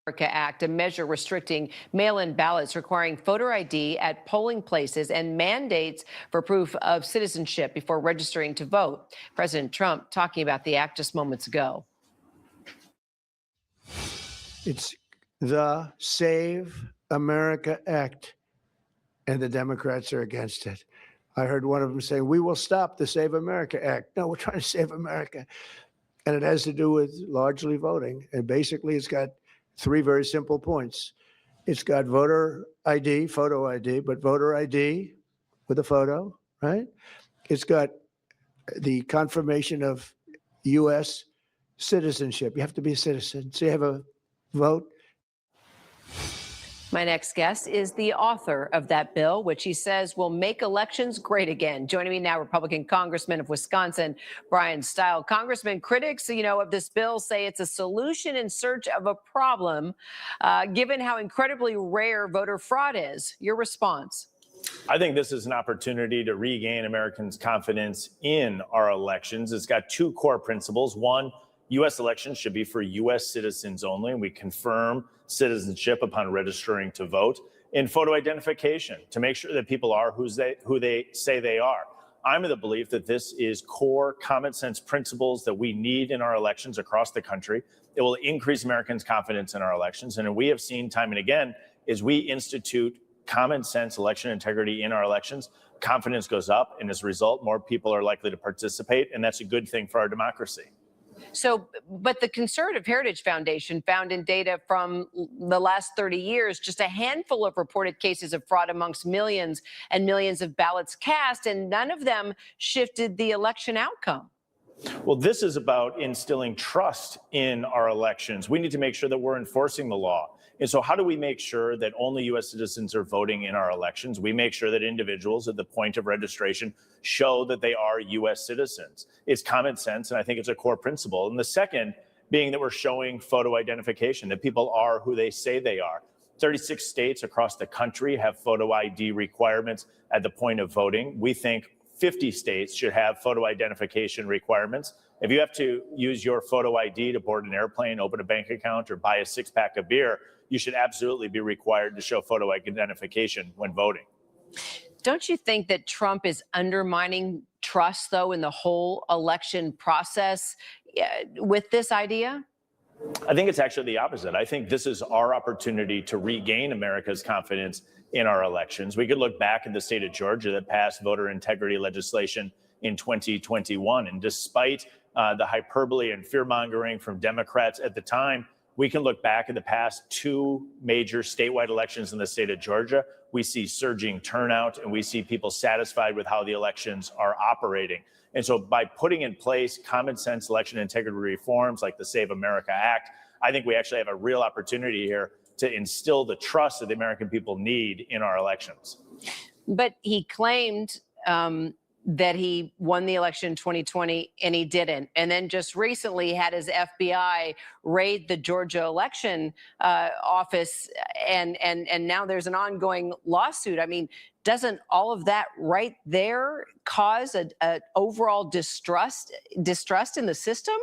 America Act, a measure restricting mail-in ballots requiring photo ID at polling places and mandates for proof of citizenship before registering to vote. President Trump talking about the act just moments ago. It's the Save America Act, and the Democrats are against it. I heard one of them say, we will stop the Save America Act. No, we're trying to save America. And it has to do with largely voting. And basically, it's got three very simple points. It's got voter ID, photo ID, but voter ID with a photo, right? It's got the confirmation of U.S. citizenship. You have to be a citizen. So you have a vote. My next guest is the author of that bill, which he says will make elections great again. Joining me now, Republican Congressman of Wisconsin, Brian Stile. Congressman, critics, of this bill say it's a solution in search of a problem, given how incredibly rare voter fraud is. Your response? I think this is an opportunity to regain Americans' confidence in our elections. It's got two core principles. One, U.S. elections should be for U.S. citizens only, and we confirm citizenship upon registering to vote. In photo identification, to make sure that people are who they say they are. I'm of the belief that this is core common sense principles that we need in our elections across the country. It will increase Americans' confidence in our elections. And we have seen time and again, as we institute common sense election integrity in our elections, confidence goes up. And as a result, more people are likely to participate. And that's a good thing for our democracy. So, but the Conservative Heritage Foundation found in data from the last 30 years, just a handful of reported cases of fraud amongst millions and millions of ballots cast, and none of them shifted the election outcome. Well, this is about instilling trust in our elections. We need to make sure that we're enforcing the law. And so how do we make sure that only U.S. citizens are voting in our elections? We make sure that individuals at the point of registration show that they are U.S. citizens. It's common sense, and I think it's a core principle. And the second being that we're showing photo identification, that people are who they say they are. 36 states across the country have photo ID requirements at the point of voting. We think 50 states should have photo identification requirements. If you have to use your photo ID to board an airplane, open a bank account, or buy a six-pack of beer, you should absolutely be required to show photo identification when voting. Don't you think that Trump is undermining trust, though, in the whole election process with this idea? I think it's actually the opposite. I think this is our opportunity to regain America's confidence in our elections. We could look back at the state of Georgia that passed voter integrity legislation in 2021. And despite the hyperbole and fear mongering from Democrats at the time, we can look back at the past two major statewide elections in the state of Georgia. We see surging turnout and we see people satisfied with how the elections are operating. And so by putting in place common sense election integrity reforms like the Save America Act, I think we actually have a real opportunity here to instill the trust that the American people need in our elections. But he claimed that he won the election in 2020 and he didn't. And then just recently had his FBI raid the Georgia election office and now there's an ongoing lawsuit. I mean, doesn't all of that right there cause a overall distrust in the system?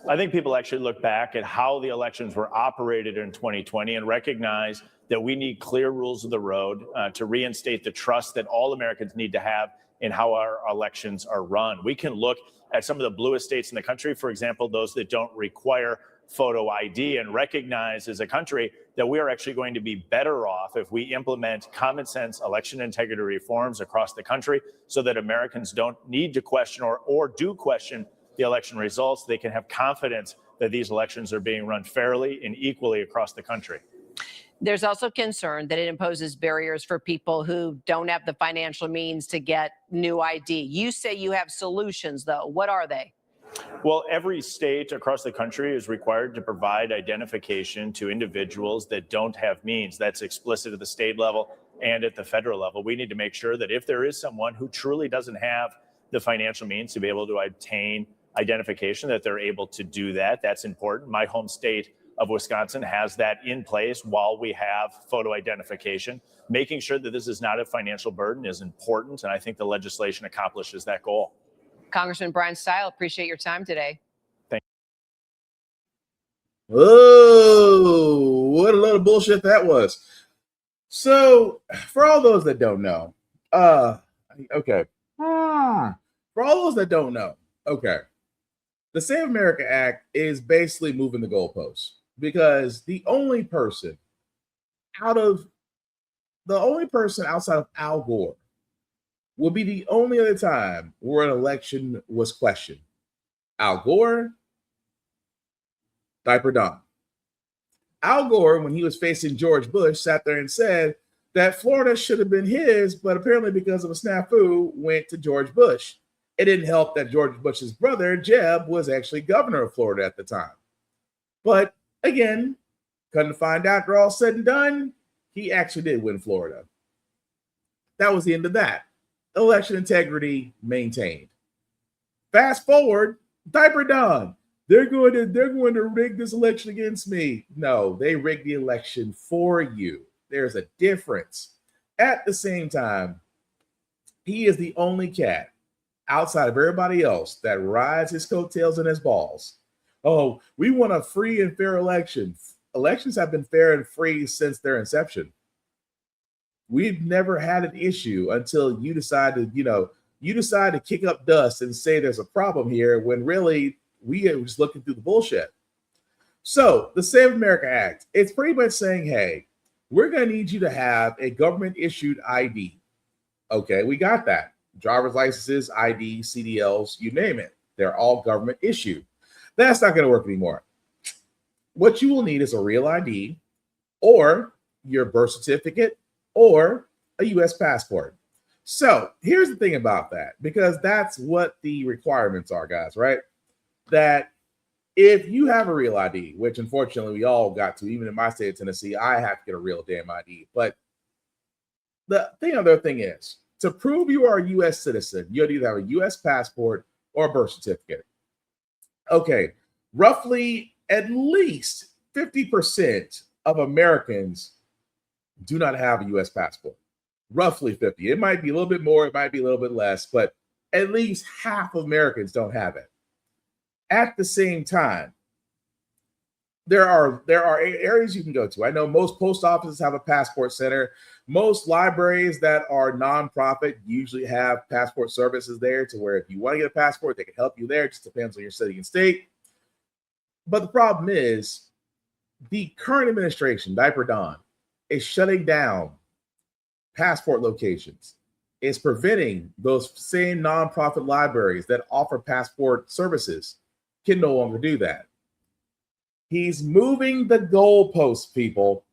I think people actually look back at how the elections were operated in 2020 and recognize that we need clear rules of the road to reinstate the trust that all Americans need to have in how our elections are run. We can look at some of the bluest states in the country, for example, those that don't require photo ID, and recognize as a country that we are actually going to be better off if we implement common sense election integrity reforms across the country so that Americans don't need to question or do question the election results. They can have confidence that these elections are being run fairly and equally across the country. There's also concern that it imposes barriers for people who don't have the financial means to get new ID. You say you have solutions, though. What are they? Well, every state across the country is required to provide identification to individuals that don't have means. That's explicit at the state level and at the federal level. We need to make sure that if there is someone who truly doesn't have the financial means to be able to obtain identification, that they're able to do that. That's important. My home state of Wisconsin has that in place while we have photo identification. Making sure that this is not a financial burden is important, and I think the legislation accomplishes that goal. Congressman Brian Stile, appreciate your time today. Thank you. Oh, what a load of bullshit that was. So, for all those that don't know, okay. For all those that don't know, okay. The Save America Act is basically moving the goalposts because the only person outside of Al Gore will be the only other time where an election was questioned. Al Gore, Diaper Don. Al Gore, when he was facing George Bush, sat there and said that Florida should have been his, but apparently because of a snafu, went to George Bush. It didn't help that George Bush's brother, Jeb, was actually governor of Florida at the time. But again, come to find out, after all said and done, he actually did win Florida. That was the end of that. Election integrity maintained. Fast forward, Diaper Don. They're going to rig this election against me. No, they rigged the election for you. There's a difference. At the same time, he is the only cat outside of everybody else that rides his coattails and his balls. Oh, we want a free and fair election. Elections have been fair and free since their inception. We've never had an issue until you decide to kick up dust and say there's a problem here when really we are just looking through the bullshit. So the Save America Act, it's pretty much saying, hey, we're going to need you to have a government issued ID. Okay, we got that. Driver's licenses, ID, CDLs, you name it. They're all government issued. That's not going to work anymore. What you will need is a real ID or your birth certificate or a U.S. passport. So here's the thing about that, because that's what the requirements are, guys, right? That if you have a real ID, which unfortunately we all got to, even in my state of Tennessee, I have to get a real damn ID. But the other thing is, to prove you are a U.S. citizen, you either have a U.S. passport or a birth certificate. Okay, roughly at least 50% of Americans do not have a U.S. passport. Roughly 50. It might be a little bit more, it might be a little bit less, but at least half of Americans don't have it. At the same time, there are areas you can go to. I know most post offices have a passport center. Most libraries that are nonprofit usually have passport services there, to where if you want to get a passport, they can help you there. It just depends on your city and state. But the problem is the current administration, Diaper Don, is shutting down passport locations. It's preventing those same nonprofit libraries that offer passport services can no longer do that. He's moving the goalposts, people,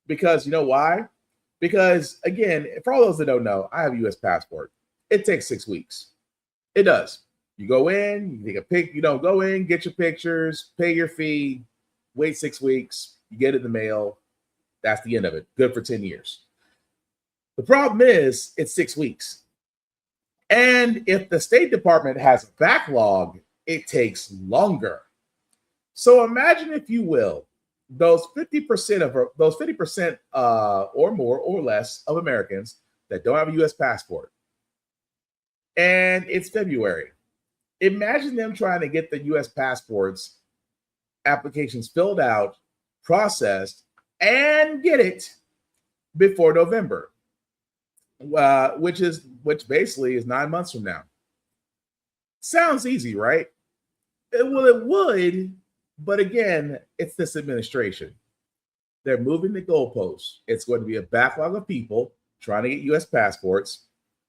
because you know why? Because, again, for all those that don't know, I have a U.S. passport. It takes 6 weeks. It does. You go in, you take a pic, go in, get your pictures, pay your fee, wait 6 weeks, you get it in the mail. That's the end of it. Good for 10 years. The problem is it's 6 weeks. And if the State Department has a backlog, it takes longer. So imagine, if you will, those 50% or more or less of Americans that don't have a U.S. passport. And it's February. Imagine them trying to get the U.S. passports applications filled out, processed, and get it before November, which basically is 9 months from now. Sounds easy, right? Well, it would, but again, it's this administration. They're moving the goalposts. It's going to be a backlog of people trying to get U.S. passports.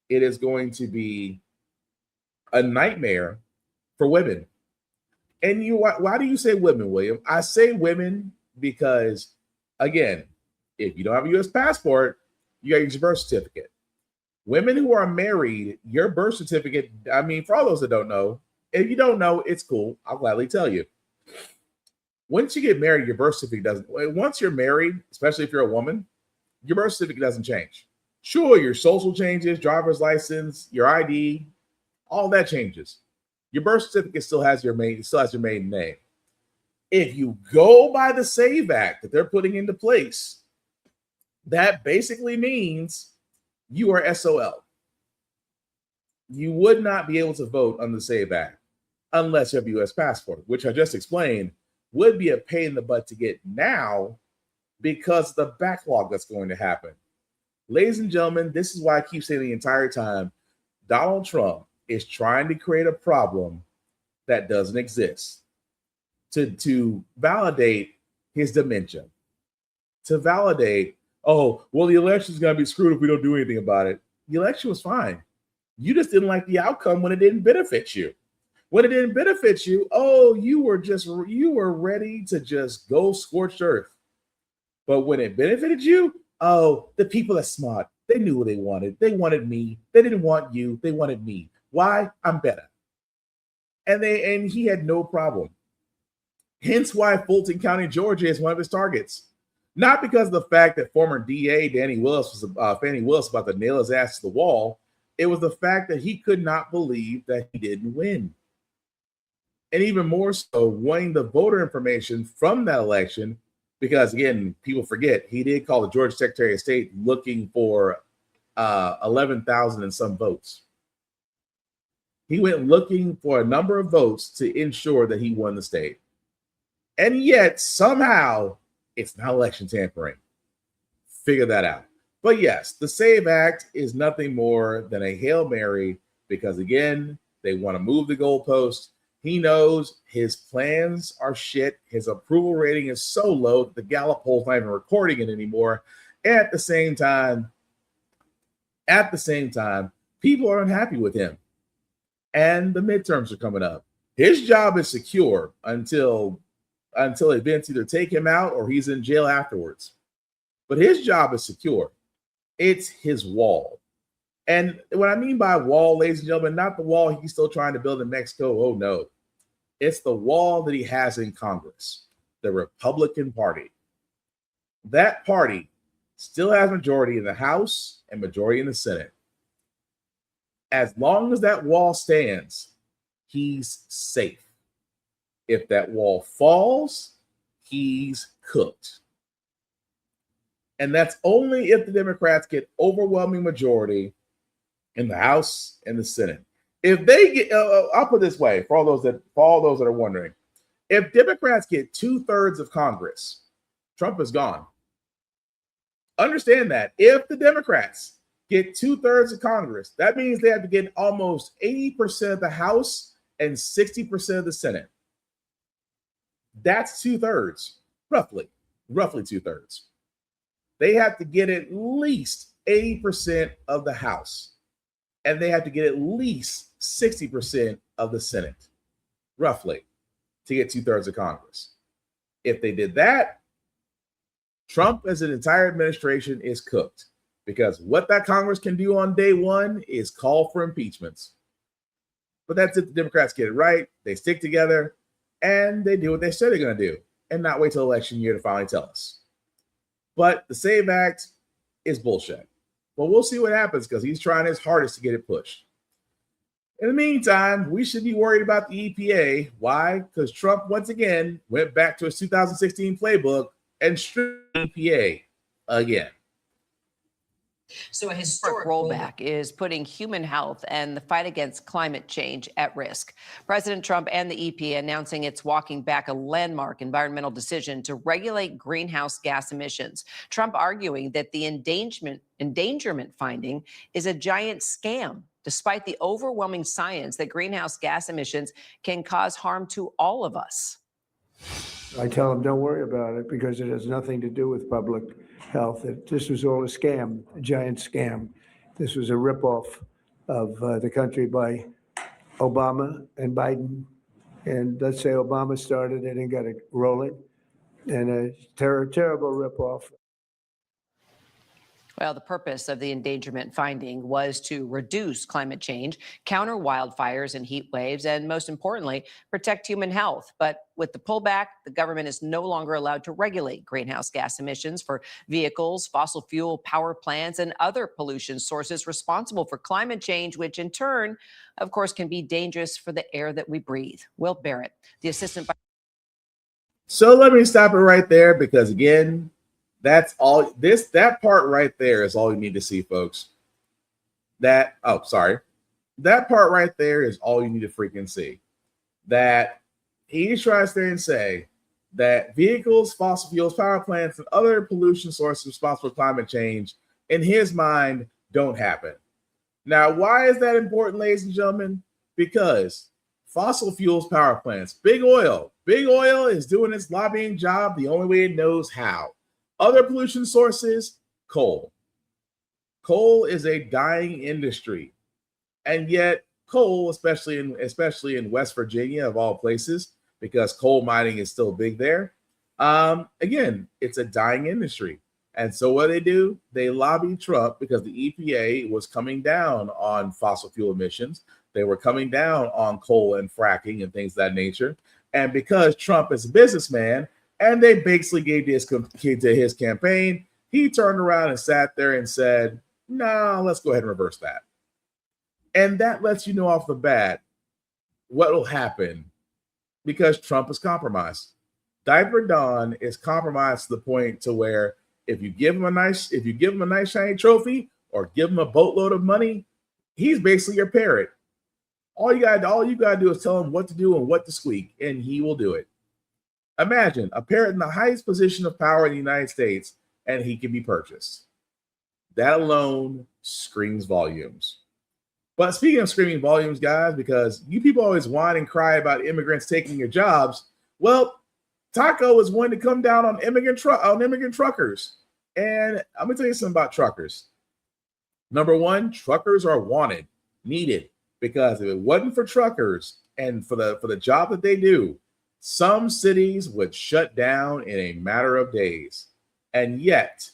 It is going to be a nightmare for women. And why do you say women, William? I say women because, again, if you don't have a U.S. passport, you got your birth certificate. Women who are married, your birth certificate, I mean, for all those that don't know, if you don't know, it's cool. I'll gladly tell you. Once you get married, your birth certificate doesn't. Once you're married, especially if you're a woman, your birth certificate doesn't change. Sure, your social changes, driver's license, your ID, all that changes. Your birth certificate still has your maiden name. If you go by the SAVE Act that they're putting into place, that basically means you are SOL. You would not be able to vote on the SAVE Act unless you have a U.S. passport, which I just explained would be a pain in the butt to get now because of the backlog that's going to happen. Ladies and gentlemen, this is why I keep saying the entire time, Donald Trump is trying to create a problem that doesn't exist to validate his dementia, to validate, oh, well, the election is going to be screwed if we don't do anything about it. The election was fine. You just didn't like the outcome when it didn't benefit you. When it didn't benefit you, oh, you were ready to just go scorched earth. But when it benefited you, oh, the people are smart. They knew what they wanted. They wanted me. They didn't want you. They wanted me. Why? I'm better. And he had no problem. Hence why Fulton County, Georgia is one of his targets. Not because of the fact that former DA Fannie Willis was about to nail his ass to the wall. It was the fact that he could not believe that he didn't win. And even more so, wanting the voter information from that election, because again, people forget, he did call the Georgia Secretary of State looking for 11,000 and some votes. He went looking for a number of votes to ensure that he won the state. And yet, somehow, it's not election tampering. Figure that out. But yes, the SAVE Act is nothing more than a Hail Mary because, again, they want to move the goalpost. He knows his plans are shit. His approval rating is so low that the Gallup poll's not even recording it anymore. At the same time, people are unhappy with him. And the midterms are coming up. His job is secure until events either take him out or he's in jail afterwards. But his job is secure. It's his wall. And what I mean by wall, ladies and gentlemen, not the wall he's still trying to build in Mexico. Oh, no. It's the wall that he has in Congress, the Republican Party. That party still has majority in the House and majority in the Senate. As long as that wall stands, he's safe. If that wall falls, he's cooked. And that's only if the Democrats get overwhelming majority in the House and the Senate. If they get, I'll put it this way for all those that are wondering, If Democrats get 2/3 of Congress, Trump is gone. Understand that. If the Democrats get 2/3 of Congress, that means they have to get almost 80% of the House and 60% of the Senate. That's 2/3, roughly 2/3. They have to get at least 80% of the House, and they have to get at least 60% of the Senate, roughly, to get 2/3 of Congress. If they did that, Trump as an entire administration is cooked, because what that Congress can do on day one is call for impeachments. But that's if the Democrats get it right, they stick together, and they do what they said they're going to do, and not wait till election year to finally tell us. But the SAVE Act is bullshit. But we'll see what happens, because he's trying his hardest to get it pushed. In the meantime, we should be worried about the EPA. Why? Because Trump, once again, went back to his 2016 playbook and stripped the EPA again. So a historic rollback is putting human health and the fight against climate change at risk. President Trump and the EPA announcing it's walking back a landmark environmental decision to regulate greenhouse gas emissions. Trump arguing that the endangerment finding is a giant scam, despite the overwhelming science that greenhouse gas emissions can cause harm to all of us. I tell them, don't worry about it, because it has nothing to do with public health. This was all a scam, a giant scam. This was a ripoff of the country by Obama and Biden. And let's say Obama started it and got it rolling. And a terrible ripoff. Well, the purpose of the endangerment finding was to reduce climate change, counter wildfires and heat waves, and most importantly, protect human health. But with the pullback, the government is no longer allowed to regulate greenhouse gas emissions for vehicles, fossil fuel power plants, and other pollution sources responsible for climate change, which in turn, of course, can be dangerous for the air that we breathe. Will Barrett, the assistant. So let me stop it right there, because again, that's all that part right there is all you need to see, folks. That part right there is all you need to freaking see. That he tries to say that vehicles, fossil fuels, power plants, and other pollution sources responsible for climate change, in his mind, don't happen. Now, why is that important, ladies and gentlemen? Because fossil fuels, power plants, big oil is doing its lobbying job the only way it knows how. Other pollution sources, coal. Coal is a dying industry. And yet coal, especially in West Virginia, of all places, because coal mining is still big there, again, it's a dying industry. And so what do? They lobby Trump, because the EPA was coming down on fossil fuel emissions. They were coming down on coal and fracking and things of that nature. And because Trump is a businessman, and they basically gave this to his campaign, he turned around and sat there and said, no, let's go ahead and reverse that. And that lets you know off the bat what will happen, because Trump is compromised. Diaper Don is compromised to the point to where if you give him a nice shiny trophy or give him a boatload of money, he's basically your parrot. All you gotta do is tell him what to do and what to squeak, and he will do it. Imagine a parrot in the highest position of power in the United States, and he can be purchased. That alone screams volumes. But speaking of screaming volumes, guys, because you people always whine and cry about immigrants taking your jobs, well, Taco is one to come down on immigrant truckers. And I'm gonna tell you something about truckers. Number one, truckers are wanted, needed, because if it wasn't for truckers and for the job that they do, some cities would shut down in a matter of days. And yet,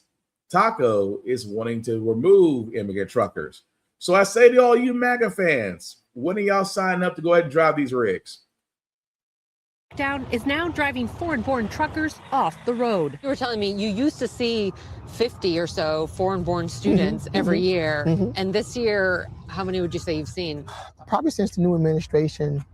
Taco is wanting to remove immigrant truckers. So I say to all you MAGA fans, when are y'all signing up to go ahead and drive these rigs? Down is now driving foreign-born truckers off the road. You were telling me you used to see 50 or so foreign-born students every year. And this year, how many would you say you've seen? Probably since the new administration,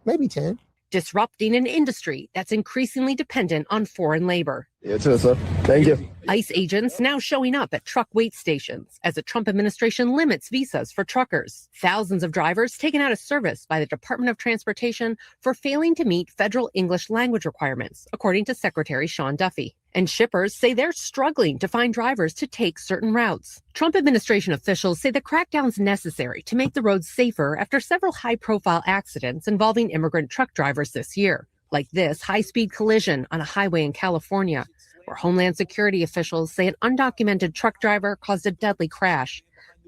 maybe 10. disrupting an industry that's increasingly dependent on foreign labor. Yes, sir. Thank you. ICE agents now showing up at truck wait stations as the Trump administration limits visas for truckers. Thousands of drivers taken out of service by the Department of Transportation for failing to meet federal English language requirements, according to Secretary Sean Duffy. And shippers say they're struggling to find drivers to take certain routes. Trump administration officials say the crackdown's necessary to make the roads safer after several high-profile accidents involving immigrant truck drivers this year, like this high-speed collision on a highway in California, where Homeland Security officials say an undocumented truck driver caused a deadly crash.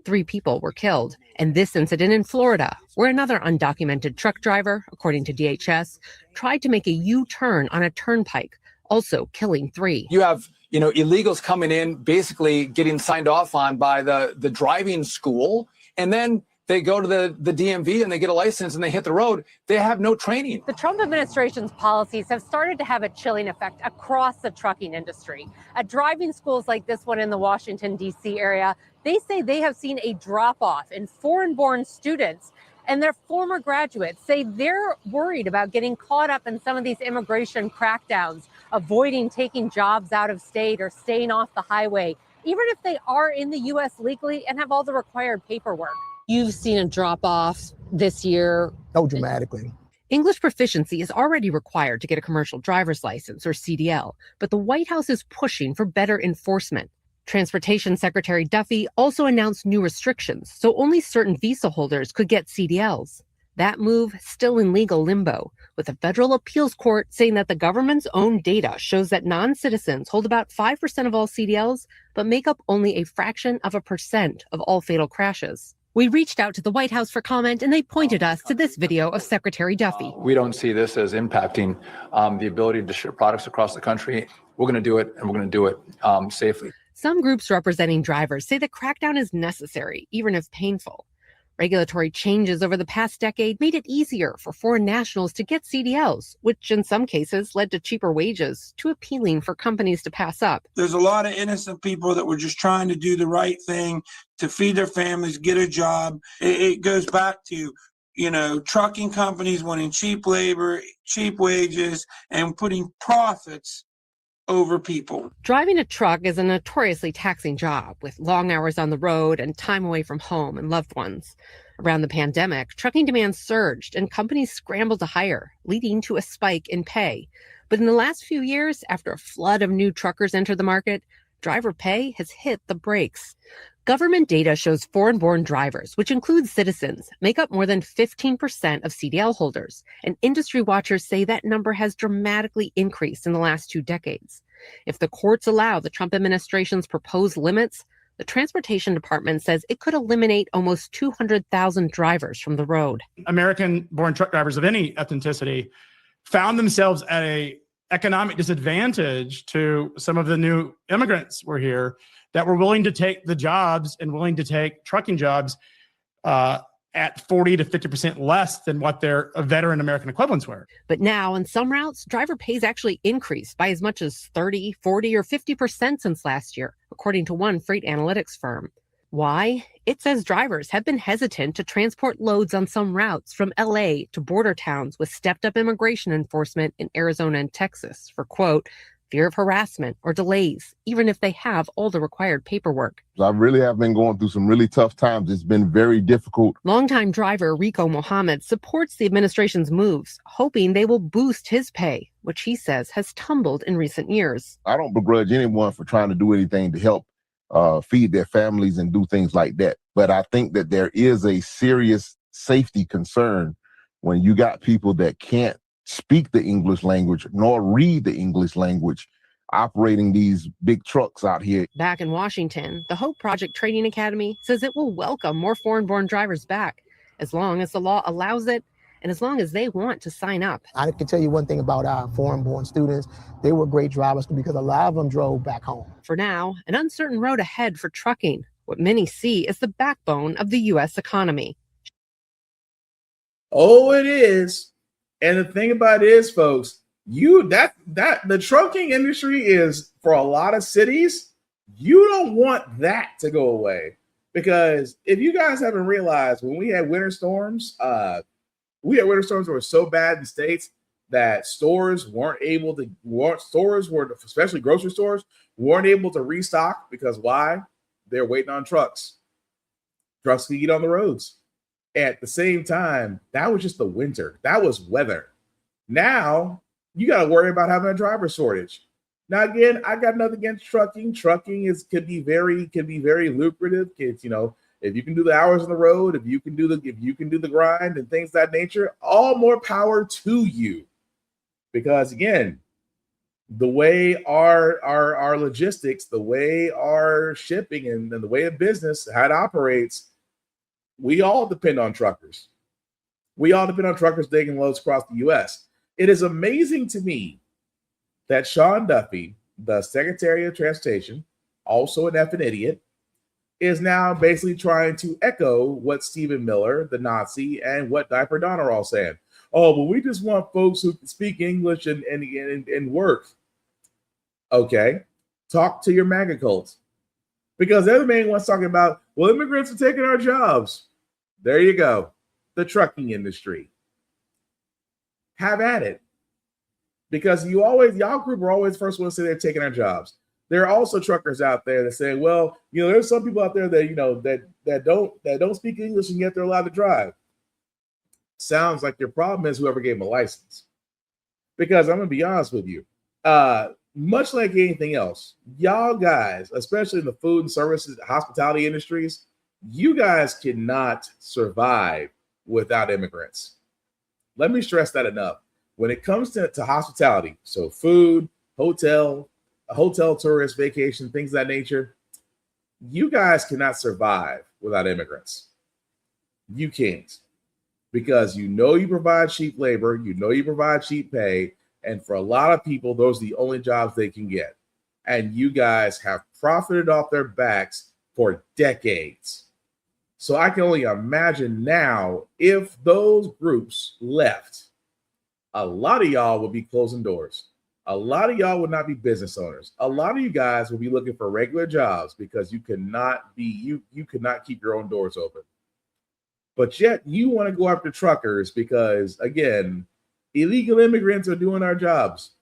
3 people were killed. And this incident in Florida, where another undocumented truck driver, according to DHS, tried to make a U-turn on a turnpike, also killing 3. You have, illegals coming in, basically getting signed off on by the driving school, and then they go to the DMV and they get a license and they hit the road. They have no training. The Trump administration's policies have started to have a chilling effect across the trucking industry. At driving schools like this one in the Washington, D.C. area, they say they have seen a drop-off in foreign-born students, and their former graduates say they're worried about getting caught up in some of these immigration crackdowns, avoiding taking jobs out of state or staying off the highway, even if they are in the U.S. legally and have all the required paperwork. You've seen a drop-off this year. Oh, dramatically. English proficiency is already required to get a commercial driver's license, or CDL, but the White House is pushing for better enforcement. Transportation Secretary Duffy also announced new restrictions, so only certain visa holders could get CDLs. That move still in legal limbo, with a federal appeals court saying that the government's own data shows that non-citizens hold about 5% of all CDLs, but make up only a fraction of a percent of all fatal crashes. We reached out to the White House for comment, and they pointed us to this video of Secretary Duffy. We don't see this as impacting the ability to ship products across the country. We're going to do it, and we're going to do it safely. Some groups representing drivers say the crackdown is necessary, even if painful. Regulatory changes over the past decade made it easier for foreign nationals to get CDLs, which in some cases led to cheaper wages, too appealing for companies to pass up. There's a lot of innocent people that were just trying to do the right thing to feed their families, get a job. It goes back to, trucking companies wanting cheap labor, cheap wages, and putting profits over people. Driving a truck is a notoriously taxing job with long hours on the road and time away from home and loved ones. Around the pandemic, trucking demand surged and companies scrambled to hire, leading to a spike in pay. But in the last few years, after a flood of new truckers entered the market, driver pay has hit the brakes. Government data shows foreign-born drivers, which includes citizens, make up more than 15% of CDL holders, and industry watchers say that number has dramatically increased in the last 2 decades. If the courts allow the Trump administration's proposed limits, the Transportation Department says it could eliminate almost 200,000 drivers from the road. American-born truck drivers of any ethnicity found themselves at an economic disadvantage to some of the new immigrants who were here that were willing to take the jobs and willing to take trucking jobs at 40 to 50% less than what their veteran American equivalents were. But now, on some routes, driver pays actually increased by as much as 30, 40, or 50% since last year, according to one freight analytics firm. Why? It says drivers have been hesitant to transport loads on some routes from LA to border towns with stepped-up immigration enforcement in Arizona and Texas for, quote, fear of harassment or delays, even if they have all the required paperwork. I really have been going through some really tough times. It's been very difficult. Longtime driver Rico Mohammed supports the administration's moves, hoping they will boost his pay, which he says has tumbled in recent years. I don't begrudge anyone for trying to do anything to help feed their families and do things like that. But I think that there is a serious safety concern when you got people that can't speak the English language nor read the English language operating these big trucks out here. Back in Washington, the Hope Project Training Academy says it will welcome more foreign-born drivers back as long as the law allows it and as long as they want to sign up. I can tell you one thing about our foreign-born students. They were great drivers because a lot of them drove back home. For now, an uncertain road ahead for trucking, what many see as the backbone of the U.S. economy. Oh, it is. And the thing about it is, folks, the trucking industry is, for a lot of cities, you don't want that to go away. Because if you guys haven't realized, when we had winter storms that were so bad in the States, that stores weren't able to, especially grocery stores, weren't able to restock because why? They're waiting on trucks. Trucks can get on the roads. At the same time, that was just the winter. That was weather. Now you got to worry about having a driver shortage. Now again, I got nothing against trucking. Trucking can be very lucrative. It's, if you can do the hours on the road, if you can do the grind and things of that nature, all more power to you. Because again, the way our logistics, the way our shipping and the way of business, how it operates, we all depend on truckers. We all depend on truckers taking loads across the U.S. It is amazing to me that Sean Duffy, the Secretary of Transportation, also an effing idiot, is now basically trying to echo what Stephen Miller, the Nazi, and what Diaper Don are all saying. Oh, but we just want folks who can speak English and work. Okay, talk to your MAGA cult. Because the other main one's talking about, well, immigrants are taking our jobs. There you go. The trucking industry. Have at it. Because y'all group are always first ones to say they're taking our jobs. There are also truckers out there that say, well, there's some people out there that that don't speak English and yet they're allowed to drive. Sounds like your problem is whoever gave them a license. Because I'm gonna be honest with you, much like anything else, y'all guys, especially in the food and services, hospitality industries, you guys cannot survive without immigrants. Let me stress that enough. When it comes to hospitality, so food, hotel, tourist, vacation, things of that nature, you guys cannot survive without immigrants. You can't. Because you provide cheap labor, you provide cheap pay, and for a lot of people, those are the only jobs they can get. And you guys have profited off their backs for decades. So I can only imagine now if those groups left, a lot of y'all would be closing doors. A lot of y'all would not be business owners. A lot of you guys will be looking for regular jobs because you cannot keep your own doors open. But yet you want to go after truckers because, again, illegal immigrants are doing our jobs.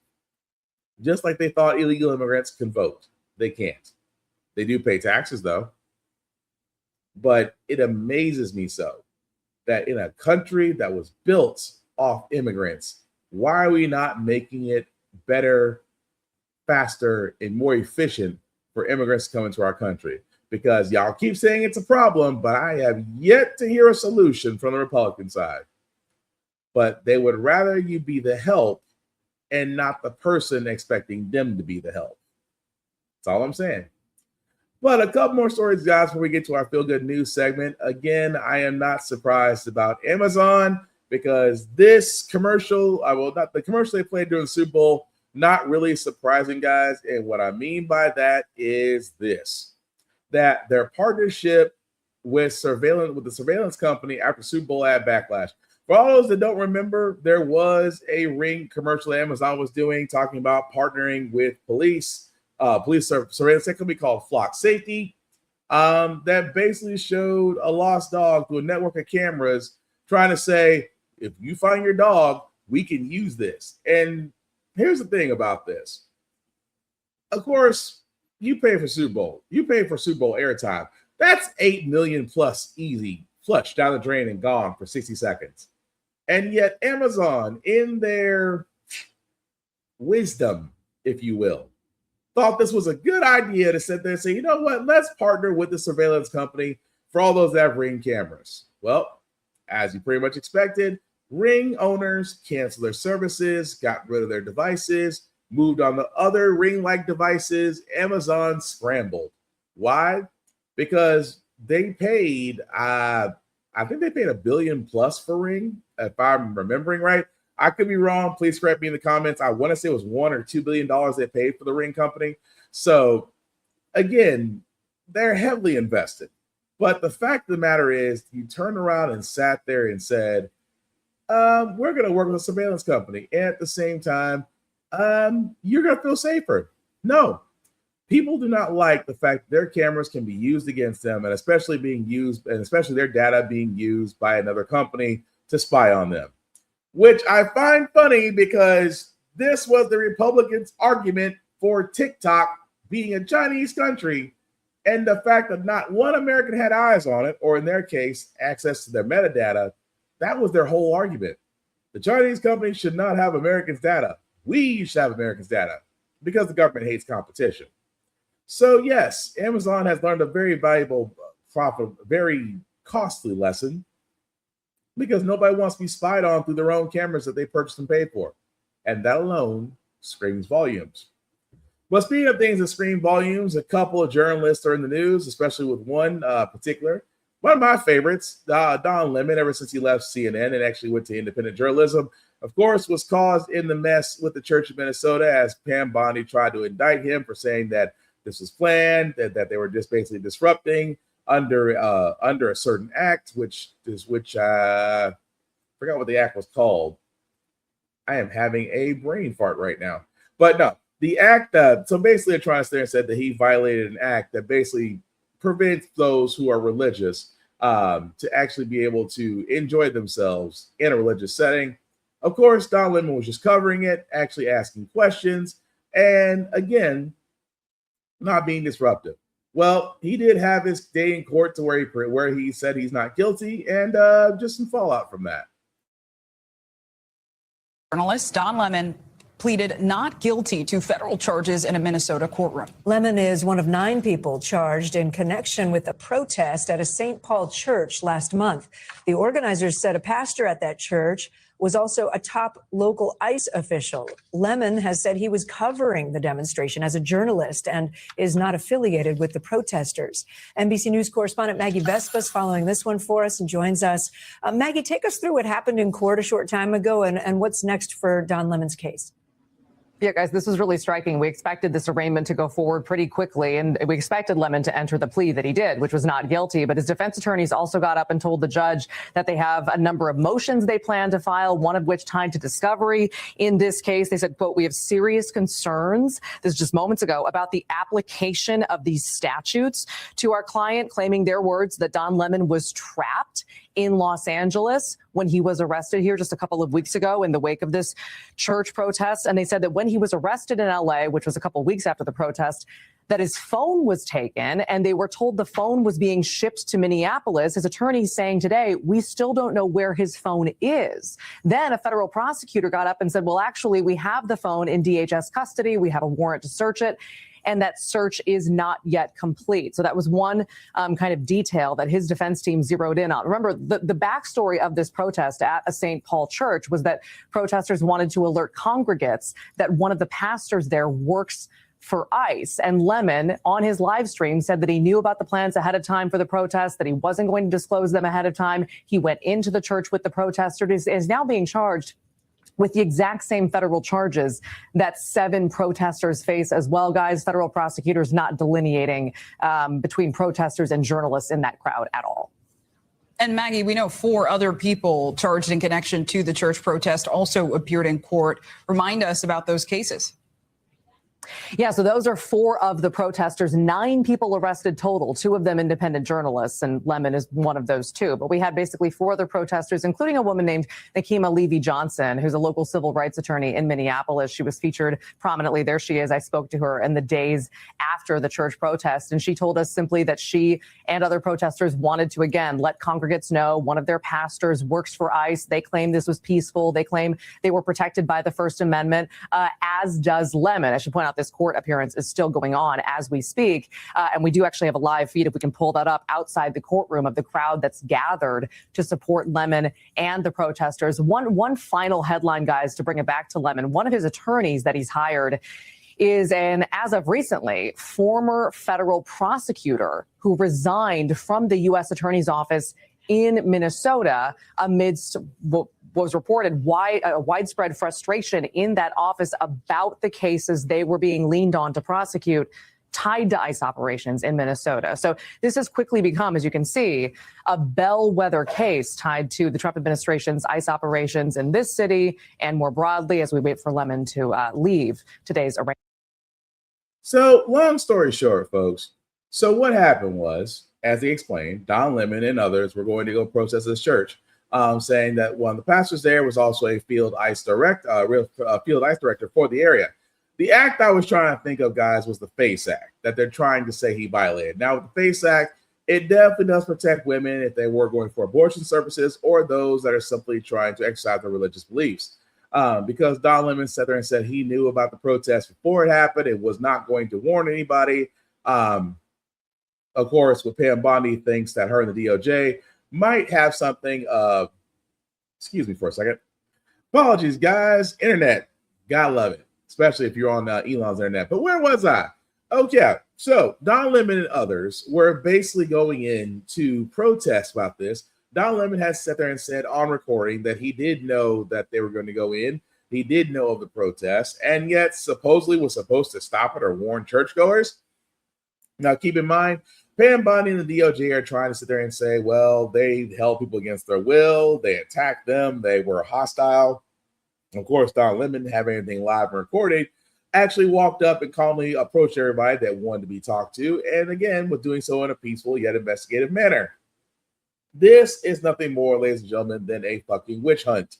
Just like they thought illegal immigrants can vote. They can't. They do pay taxes, though. But it amazes me so that in a country that was built off immigrants, why are we not making it better, faster, and more efficient for immigrants to come into our country? Because y'all keep saying it's a problem, but I have yet to hear a solution from the Republican side. But they would rather you be the help and not the person expecting them to be the help. That's all I'm saying. But a couple more stories, guys, before we get to our Feel Good News segment. Again, I am not surprised about Amazon because this commercial, not the commercial they played during the Super Bowl, not really surprising, guys. And what I mean by that is this, that their partnership with the surveillance company after Super Bowl had backlash. For all those that don't remember, there was a Ring commercial Amazon was doing talking about partnering with police surveillance company called Flock Safety that basically showed a lost dog to a network of cameras trying to say, if you find your dog, we can use this. And here's the thing about this. Of course, you pay for Super Bowl. You pay for Super Bowl airtime. That's 8 million plus easy, flushed down the drain and gone for 60 seconds. And yet Amazon, in their wisdom, if you will, thought this was a good idea to sit there and say, you know what, let's partner with the surveillance company for all those that have Ring cameras. Well, as you pretty much expected, Ring owners canceled their services, got rid of their devices, moved on to other Ring-like devices. Amazon scrambled. Why? Because they paid, I think they paid $1 billion plus for Ring, if I'm remembering right. I could be wrong. Please correct me in the comments. I want to say it was $1 or $2 billion they paid for the Ring company. So again, they're heavily invested. But the fact of the matter is, you turned around and sat there and said, we're going to work with a surveillance company. And at the same time, you're going to feel safer. No, people do not like the fact that their cameras can be used against them, and especially their data being used by another company to spy on them. which I find funny because this was the Republicans' argument for TikTok being a Chinese country, and the fact that not one American had eyes on it, or in their case, access to their metadata. That was their whole argument. The Chinese company should not have Americans' data. We should have Americans' data because the government hates competition. So yes, Amazon has learned a very valuable, very costly lesson because nobody wants to be spied on through their own cameras that they purchased and paid for. And that alone screams volumes. But speaking of things that scream volumes, a couple of journalists are in the news, especially with one particular. One of my favorites, Don Lemon, ever since he left CNN and actually went to independent journalism, of course, was caused in the mess with the Church of Minnesota as Pam Bondi tried to indict him for saying that this was planned, that they were just basically disrupting under a certain act, which I forgot what the act was called. I am having a brain fart right now. But no, the act, so basically they're trying to stand and said that he violated an act that basically prevents those who are religious to actually be able to enjoy themselves in a religious setting. Of course, Don Lemon was just covering it, actually asking questions, and again, not being disruptive. Well, he did have his day in court to where he said he's not guilty, and just some fallout from that. Journalist Don Lemon pleaded not guilty to federal charges in a Minnesota courtroom. Lemon is one of 9 people charged in connection with a protest at a St. Paul church last month. The organizers said a pastor at that church was also a top local ICE official. Lemon has said he was covering the demonstration as a journalist and is not affiliated with the protesters. NBC News correspondent Maggie Vespa's following this one for us and joins us. Maggie, take us through what happened in court a short time ago and what's next for Don Lemon's case. Yeah, guys, this was really striking. We expected this arraignment to go forward pretty quickly, and we expected Lemon to enter the plea that he did, which was not guilty. But his defense attorneys also got up and told the judge that they have a number of motions they plan to file, one of which tied to discovery. In this case, they said, quote, "We have serious concerns," this is just moments ago, about the application of these statutes to our client, claiming their words that Don Lemon was trapped in Los Angeles when he was arrested here just a couple of weeks ago in the wake of this church protest. And they said that when he was arrested in LA, which was a couple of weeks after the protest, that his phone was taken and they were told the phone was being shipped to Minneapolis. His attorney's saying today, we still don't know where his phone is. Then a federal prosecutor got up and said, well, actually, we have the phone in DHS custody. We have a warrant to search it. And that search is not yet complete. So that was one kind of detail that his defense team zeroed in on. Remember, the backstory of this protest at a St. Paul church was that protesters wanted to alert congregates that one of the pastors there works for ICE. And Lemon, on his live stream, said that he knew about the plans ahead of time for the protest, that he wasn't going to disclose them ahead of time. He went into the church with the protesters, is now being charged with the exact same federal charges that 7 protesters face as well, guys. Federal prosecutors not delineating between protesters and journalists in that crowd at all. And Maggie, we know 4 other people charged in connection to the church protest also appeared in court. Remind us about those cases. Yeah, so those are 4 of the protesters, 9 people arrested total, 2 of them independent journalists, and Lemon is one of those 2. But we had basically 4 other protesters, including a woman named Nakima Levy-Johnson, who's a local civil rights attorney in Minneapolis. She was featured prominently. There she is. I spoke to her in the days after the church protest, and she told us simply that she and other protesters wanted to, again, let congregates know one of their pastors works for ICE. They claim this was peaceful. They claim they were protected by the First Amendment, as does Lemon. I should point out this court appearance is still going on as we speak. And we do actually have a live feed, if we can pull that up, outside the courtroom of the crowd that's gathered to support Lemon and the protesters. One final headline, guys, to bring it back to Lemon. One of his attorneys that he's hired is an, as of recently, former federal prosecutor who resigned from the U.S. Attorney's Office in Minnesota amidst what was reported widespread frustration in that office about the cases they were being leaned on to prosecute tied to ICE operations in Minnesota. So this has quickly become, as you can see, a bellwether case tied to the Trump administration's ICE operations in this city and more broadly as we wait for Lemon to leave today's arraignment. So long story short, folks. So what happened was, as he explained, Don Lemon and others were going to go protest this church. saying that one of the pastors there was also a field ice director for the area. The act I was trying to think of, guys, was the FACE Act that they're trying to say he violated. Now, with the FACE Act, it definitely does protect women if they were going for abortion services or those that are simply trying to exercise their religious beliefs. Because Don Lemon sat there and said he knew about the protest before it happened. It was not going to warn anybody. Of course, with Pam Bondi thinks that her and the DOJ might have something. Excuse me for a second. Apologies, guys. Internet. Gotta love it, especially if you're on Elon's internet. But where was I? Okay, so Don Lemon and others were basically going in to protest about this. Don Lemon has sat there and said on recording that he did know that they were going to go in. He did know of the protest, and yet supposedly was supposed to stop it or warn churchgoers. Now, keep in mind, Pam Bondi and the DOJ are trying to sit there and say, well, they held people against their will. They attacked them. They were hostile. Of course, Don Lemon, didn't have anything live and recorded, actually walked up and calmly approached everybody that wanted to be talked to, and again, was doing so in a peaceful yet investigative manner. This is nothing more, ladies and gentlemen, than a fucking witch hunt.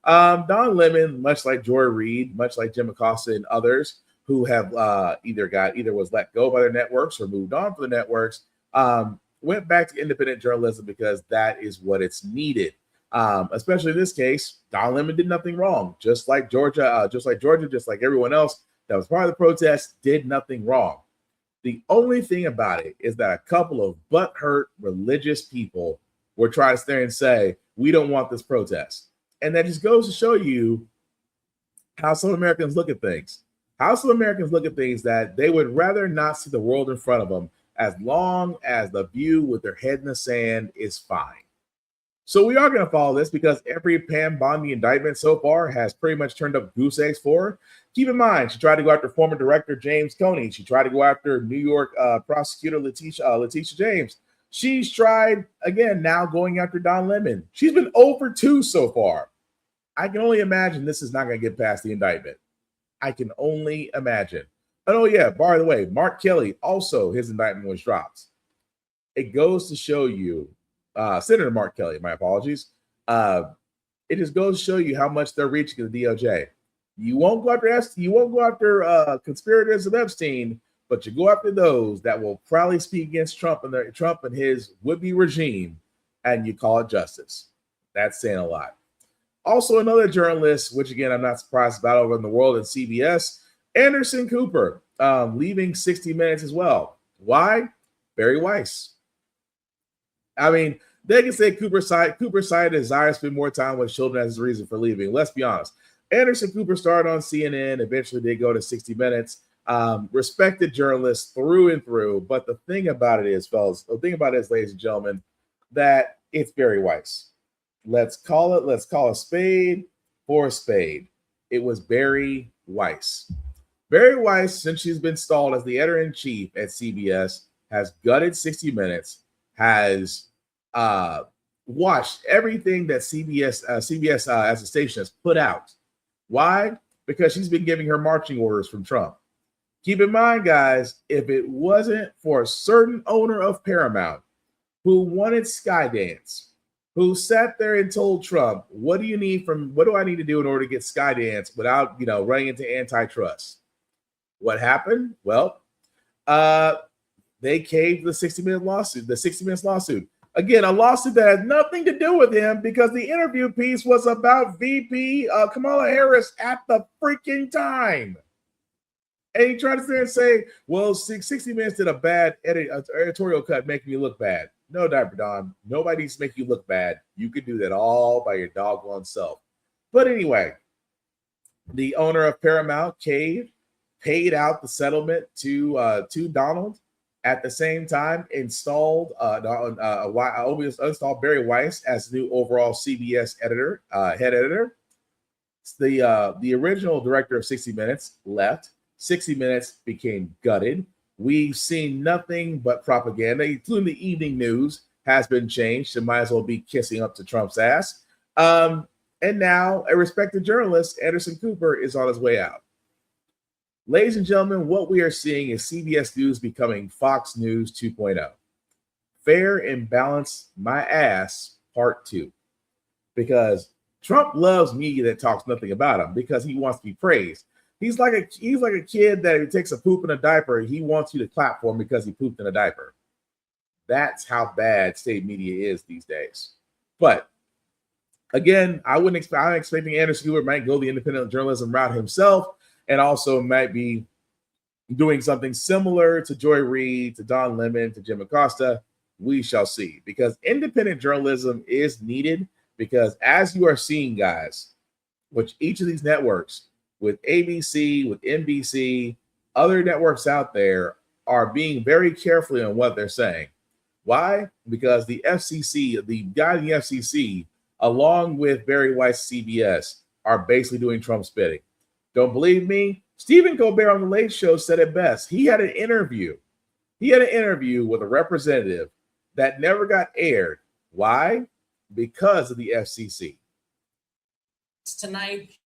Don Lemon, much like Joy Reid, much like Jim Acosta and others who have either was let go by their networks or moved on from the networks, went back to independent journalism because that is what it's needed. Especially in this case, Don Lemon did nothing wrong, just like Georgia, just like everyone else that was part of the protest did nothing wrong. The only thing about it is that a couple of butthurt religious people were trying to stand and say, we don't want this protest. And that just goes to show you how some Americans look at things. How some Americans look at things that they would rather not see the world in front of them as long as the view with their head in the sand is fine. So we are going to follow this because every Pam Bondi indictment so far has pretty much turned up goose eggs for her. Keep in mind, she tried to go after former director James Coney. She tried to go after New York prosecutor Letitia James. She's tried, again, now going after Don Lemon. She's been 0 for 2 so far. I can only imagine this is not going to get past the indictment. I can only imagine. Oh, yeah, by the way, Mark Kelly, also his indictment was dropped. It goes to show you, Senator Mark Kelly, my apologies. It just goes to show you how much they're reaching the DOJ. You won't go after conspirators of Epstein, but you go after those that will probably speak against Trump and his would-be regime, and you call it justice. That's saying a lot. Also, another journalist, which again I'm not surprised about, over in the world at CBS, Anderson Cooper, leaving 60 Minutes as well. Why? Barry Weiss. I mean, they can say Cooper cited a desire to spend more time with children as a reason for leaving. Let's be honest. Anderson Cooper started on CNN, eventually did go to 60 Minutes. Respected journalist through and through. But the thing about it is, fellas, ladies and gentlemen, that it's Barry Weiss. Let's call a spade for a spade. It was Barry Weiss. Barry Weiss, since she's been installed as the editor-in-chief at CBS, has gutted 60 Minutes, has watched everything that CBS as a station has put out. Why? Because she's been giving her marching orders from Trump. Keep in mind, guys, if it wasn't for a certain owner of Paramount who wanted Skydance, who sat there and told Trump, what do I need to do in order to get Skydance without, running into antitrust? What happened? Well, they caved the 60 Minutes lawsuit. Again, a lawsuit that had nothing to do with him because the interview piece was about VP Kamala Harris at the freaking time. And he tried to sit there and say, well, 60 Minutes did a bad editorial cut making you look bad. No, Dr. Don, nobody needs to make you look bad. You can do that all by your doggone self. But anyway, the owner of Paramount caved, paid out the settlement to Donald. At the same time, installed Barry Weiss as the new overall CBS head editor. The original director of 60 Minutes left. 60 Minutes became gutted. We've seen nothing but propaganda, including the evening news has been changed. It might as well be kissing up to Trump's ass. And now a respected journalist, Anderson Cooper, is on his way out. Ladies and gentlemen, what we are seeing is CBS News becoming Fox News 2.0. Fair and balanced, my ass, part 2. because Trump loves media that talks nothing about him because he wants to be praised. He's like a kid that if he takes a poop in a diaper, he wants you to clap for him because he pooped in a diaper. That's how bad state media is these days. But again, I'm expecting Anderson Cooper might go the independent journalism route himself, and also might be doing something similar to Joy Reid, to Don Lemon, to Jim Acosta. We shall see, because independent journalism is needed, because as you are seeing, guys, which each of these networks, with ABC, with NBC, other networks out there are being very carefully on what they're saying. Why? Because the FCC, the guy in the FCC, along with Barry White's CBS, are basically doing Trump's bidding. Don't believe me? Stephen Colbert on The Late Show said it best. He had an interview. With a representative that never got aired. Why? Because of the FCC. Tonight,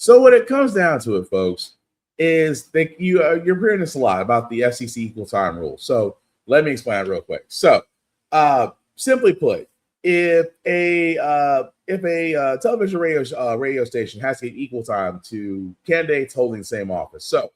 So what it comes down to, it, folks, is that you're hearing this a lot about the FCC equal time rule. So let me explain it real quick. So simply put, if a television radio station has to give equal time to candidates holding the same office. So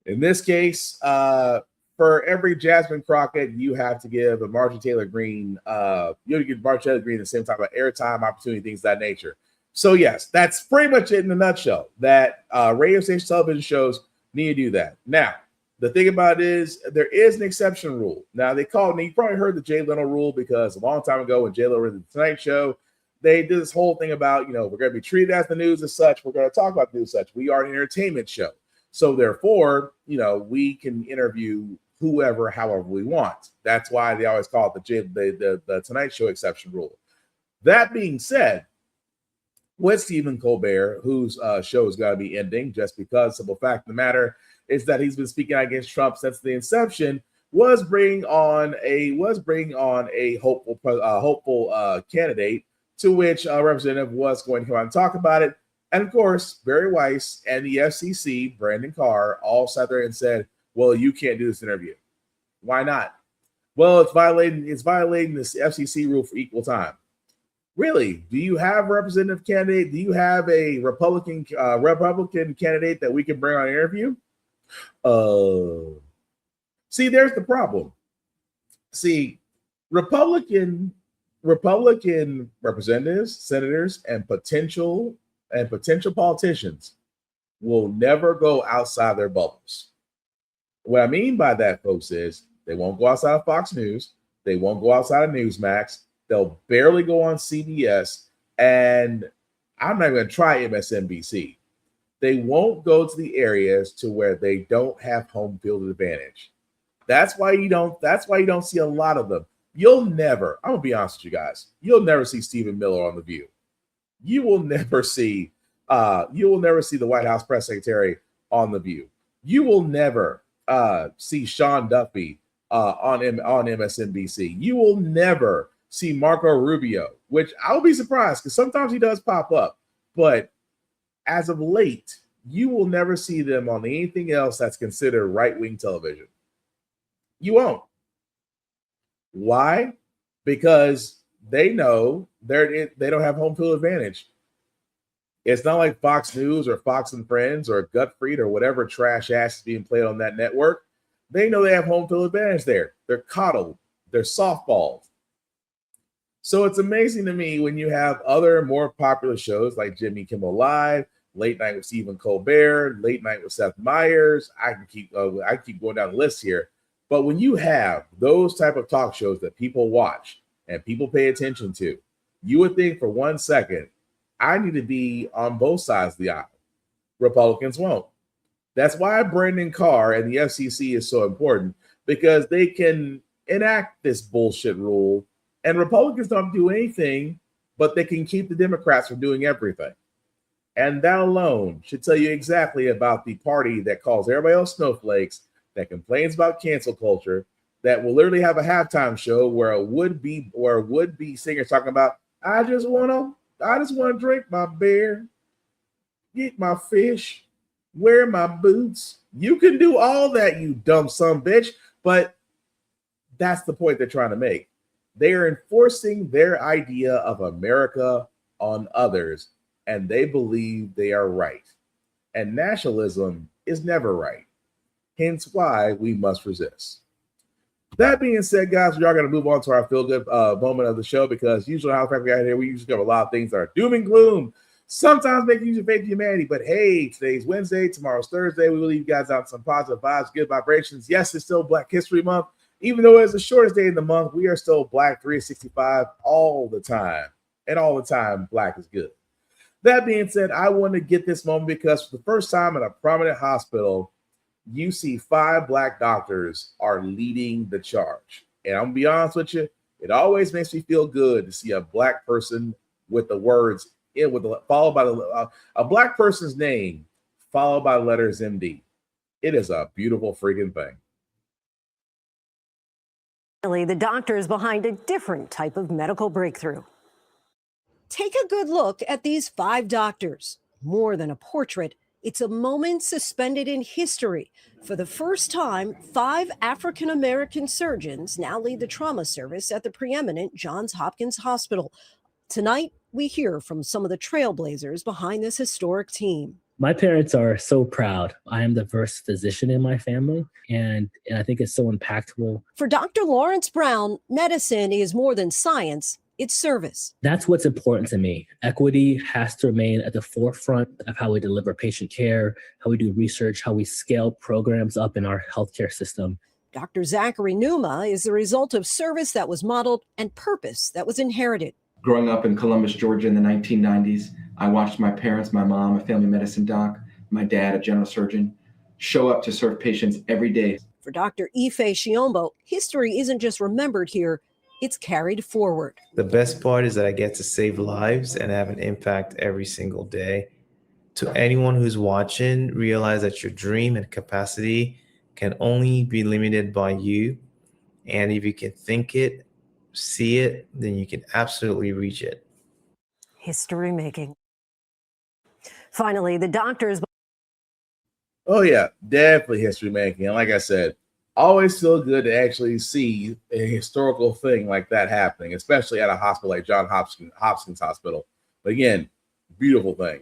in this case, for every Jasmine Crockett, you have to give a Marjorie Taylor Greene, you have to give Marjorie Taylor Greene the same type of airtime, opportunity, things of that nature. So yes, that's pretty much it in a nutshell, that radio station television shows need to do that. Now, the thing about it is there is an exception rule. Now, you probably heard the Jay Leno rule, because a long time ago when Jay Leno ran the Tonight Show, they did this whole thing about, we're going to be treated as the news as such. We're going to talk about the news as such. We are an entertainment show. So therefore, we can interview whoever, however we want. That's why they always call it the Tonight Show exception rule. That being said, with Stephen Colbert, whose show is going to be ending, just because simple fact of the matter is that he's been speaking against Trump since the inception, was bringing on a hopeful candidate, to which a representative was going to come out and talk about it. And of course, Barry Weiss and the FCC, Brandon Carr, all sat there and said, well, you can't do this interview. Why not? Well, it's violating this FCC rule for equal time. Really? Do you have a representative candidate? Do you have a Republican candidate that we can bring on an interview? See, there's the problem. See, Republican representatives, senators, and potential politicians will never go outside their bubbles. What I mean by that, folks, is they won't go outside of Fox News. They won't go outside of Newsmax. They'll barely go on CBS. And I'm not going to try MSNBC. They won't go to the areas to where they don't have home field advantage. That's why you don't see a lot of them. You'll never, I'm going to be honest with you guys, you'll never see Stephen Miller on The View. You will never see the White House press secretary on The View. You will never see Sean Duffy on MSNBC. You will never see Marco Rubio, which I'll be surprised because sometimes he does pop up. But as of late, you will never see them on anything else that's considered right-wing television. You won't. Why? Because they know they don't have home field advantage. It's not like Fox News or Fox and Friends or Gutfried or whatever trash ass is being played on that network. They know they have home field advantage there. They're coddled. They're softballed. So it's amazing to me when you have other more popular shows like Jimmy Kimmel Live, Late Night with Stephen Colbert, Late Night with Seth Meyers. I can keep going down the list here. But when you have those type of talk shows that people watch and people pay attention to, you would think for 1 second, I need to be on both sides of the aisle. Republicans won't. That's why Brandon Carr and the FCC is so important, because they can enact this bullshit rule and Republicans don't do anything, but they can keep the Democrats from doing everything. And that alone should tell you exactly about the party that calls everybody else snowflakes, that complains about cancel culture, that will literally have a halftime show where a would-be singer talking about, I just want to drink my beer, eat my fish, wear my boots. You can do all that, you dumb son of a bitch, but that's the point they're trying to make. They are enforcing their idea of America on others, and they believe they are right. And nationalism is never right. Hence why we must resist. That being said, guys, we are going to move on to our feel-good moment of the show, because usually how we got here, we usually cover a lot of things that are doom and gloom, sometimes making use of faith in humanity. But hey, today's Wednesday, tomorrow's Thursday. We will leave you guys out some positive vibes, good vibrations. Yes, it's still Black History Month. Even though it's the shortest day in the month, we are still Black 365 all the time. And all the time, Black is good. That being said, I want to get this moment because for the first time in a prominent hospital, you see 5 Black doctors are leading the charge. And I'm going to be honest with you, it always makes me feel good to see a Black person with the words followed by a Black person's name followed by the letters MD. It is a beautiful freaking thing. The doctors behind a different type of medical breakthrough. Take a good look at these 5 doctors. More than a portrait, it's a moment suspended in history. For the first time, 5 African-American surgeons now lead the trauma service at the preeminent Johns Hopkins Hospital. Tonight, we hear from some of the trailblazers behind this historic team. My parents are so proud. I am the first physician in my family, and I think it's so impactful. For Dr. Lawrence Brown, medicine is more than science, it's service. That's what's important to me. Equity has to remain at the forefront of how we deliver patient care, how we do research, how we scale programs up in our healthcare system. Dr. Zachary Numa is the result of service that was modeled and purpose that was inherited. Growing up in Columbus, Georgia in the 1990s, I watched my parents, my mom, a family medicine doc, my dad, a general surgeon, show up to serve patients every day. For Dr. Ife Shiombo, history isn't just remembered here, it's carried forward. The best part is that I get to save lives and have an impact every single day. To anyone who's watching, realize that your dream and capacity can only be limited by you. And if you can think it, see it, then you can absolutely reach it. History making. Finally, the doctors. Oh yeah, definitely history making. And like I said, always feel good to actually see a historical thing like that happening, especially at a hospital like Johns Hopkins Hospital. But again, beautiful thing.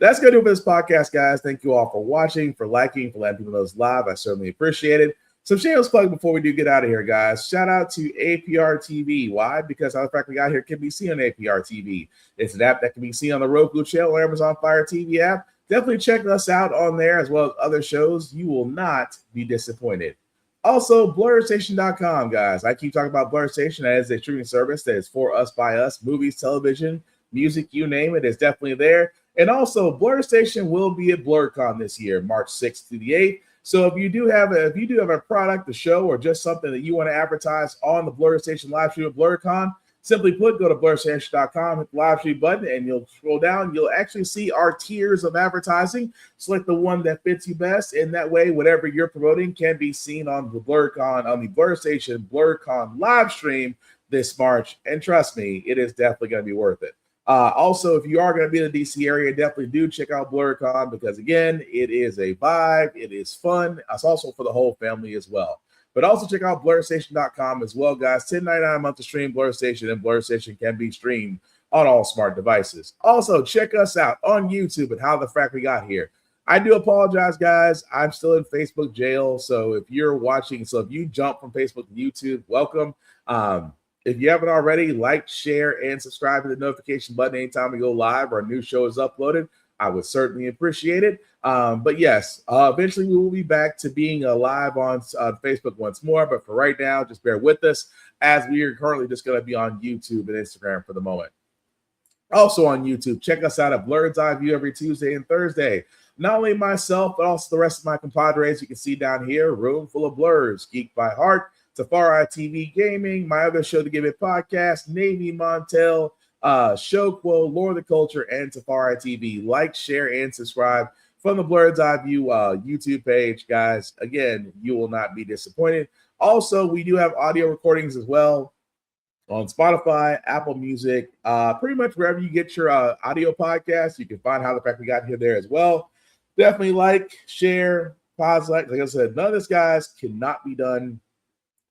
That's going to do it for this podcast, guys. Thank you all for watching, for liking, for letting people know it's live. I certainly appreciate it. Some shameless plug before we do get out of here, guys. Shout out to APR TV. Why? Because How the Frack We Got Here can be seen on APR TV. It's an app that can be seen on the Roku channel or Amazon Fire TV app. Definitely check us out on there as well as other shows. You will not be disappointed. Also, BlurStation.com, guys. I keep talking about Blur Station as a streaming service that is for us, by us, movies, television, music, you name it. It's definitely there. And also, Blur Station will be at BlurCon this year, March 6th to the 8th. So if you do have a product, a show, or just something that you want to advertise on the Blur Station live stream at BlurCon, simply put, go to BlurStation.com, hit the live stream button, and you'll scroll down. You'll actually see our tiers of advertising. Select the one that fits you best, and that way, whatever you're promoting can be seen on the BlurCon, on the Blur Station BlurCon live stream this March. And trust me, it is definitely going to be worth it. Also, if you are going to be in the DC area, definitely do check out BlurCon because, again, it is a vibe. It is fun. It's also for the whole family as well. But also check out BlurStation.com as well, guys. $10.99 a month to stream Blur Station, and Blur Station can be streamed on all smart devices. Also, check us out on YouTube at How the Frack We Got Here. I do apologize, guys. I'm still in Facebook jail. So if you're watching, if you jump from Facebook to YouTube, welcome. If you haven't already, like, share, and subscribe to the notification button anytime we go live or a new show is uploaded. I would certainly appreciate it. But yes, eventually we will be back to being live on Facebook once more. But for right now, just bear with us as we are currently just going to be on YouTube and Instagram for the moment. Also on YouTube, check us out at Blurred's Eye View every Tuesday and Thursday. Not only myself, but also the rest of my compadres you can see down here. Room full of blurs, Geek by Heart, Safari TV Gaming, my other show to give it podcast, Navy Montel, Showquo, Lord of the Culture, and Safari TV. Like, share, and subscribe from the Blurred's Eye View YouTube page, guys. Again, you will not be disappointed. Also, we do have audio recordings as well on Spotify, Apple Music, pretty much wherever you get your audio podcast. You can find How the Frack We Got Here there as well. Definitely like, share, pause, like I said, none of this, guys, cannot be done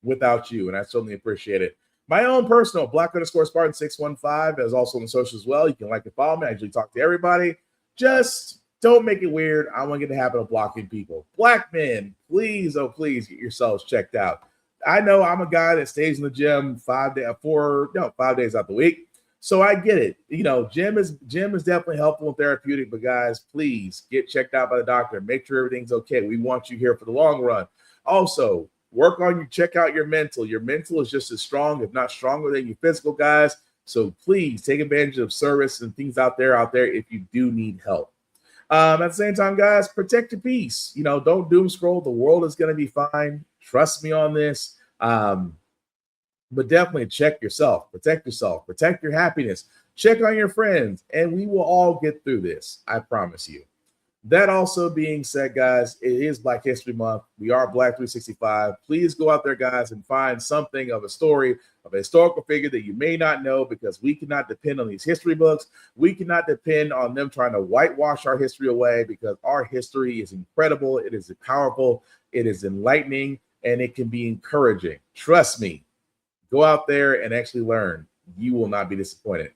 without you, and I certainly appreciate it. My own personal Black_Spartan 615 is also on the social as well. You can like and follow me. I usually talk to everybody. Just don't make it weird. I want to get the habit of blocking people. Black men, please, oh please, get yourselves checked out. I know I'm a guy that stays in the gym 5 days out the week, so I get it. You know, gym is definitely helpful and therapeutic, but guys, please get checked out by the doctor. Make sure everything's okay. We want you here for the long run. Also, check out your mental. Your mental is just as strong, if not stronger than your physical, guys. So please take advantage of service and things out there if you do need help. At the same time, guys, protect your peace. You know, don't doom scroll. The world is going to be fine. Trust me on this. But definitely check yourself. Protect yourself. Protect your happiness. Check on your friends. And we will all get through this. I promise you. That also being said, guys, it is Black History Month. We are Black 365. Please go out there, guys, and find something of a story, of a historical figure that you may not know, because we cannot depend on these history books. We cannot depend on them trying to whitewash our history away, because our history is incredible. It is powerful. It is enlightening, and it can be encouraging. Trust me. Go out there and actually learn. You will not be disappointed.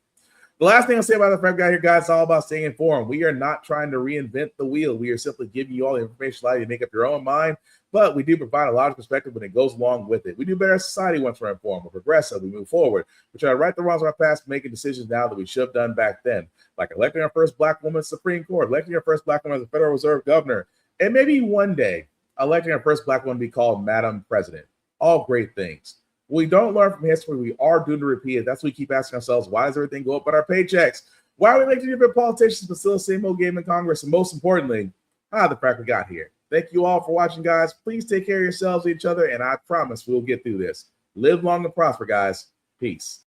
The last thing I'll say about the Frack Guy here, guys, it's all about staying informed. We are not trying to reinvent the wheel. We are simply giving you all the information allowing you to make up your own mind, but we do provide a lot of perspective when it goes along with it. We do better as a society once we're informed. We're progressive. We move forward. We try to right the wrongs of our past, making decisions now that we should have done back then, like electing our first Black woman Supreme Court, electing our first Black woman as a Federal Reserve governor, and maybe one day electing our first Black woman to be called Madam President. All great things. We don't learn from history. We are doomed to repeat it. That's what we keep asking ourselves. Why does everything go up but our paychecks? Why are we electing different politicians but still the same old game in Congress? And most importantly, the Frack we got here. Thank you all for watching, guys. Please take care of yourselves and each other, and I promise we'll get through this. Live long and prosper, guys. Peace.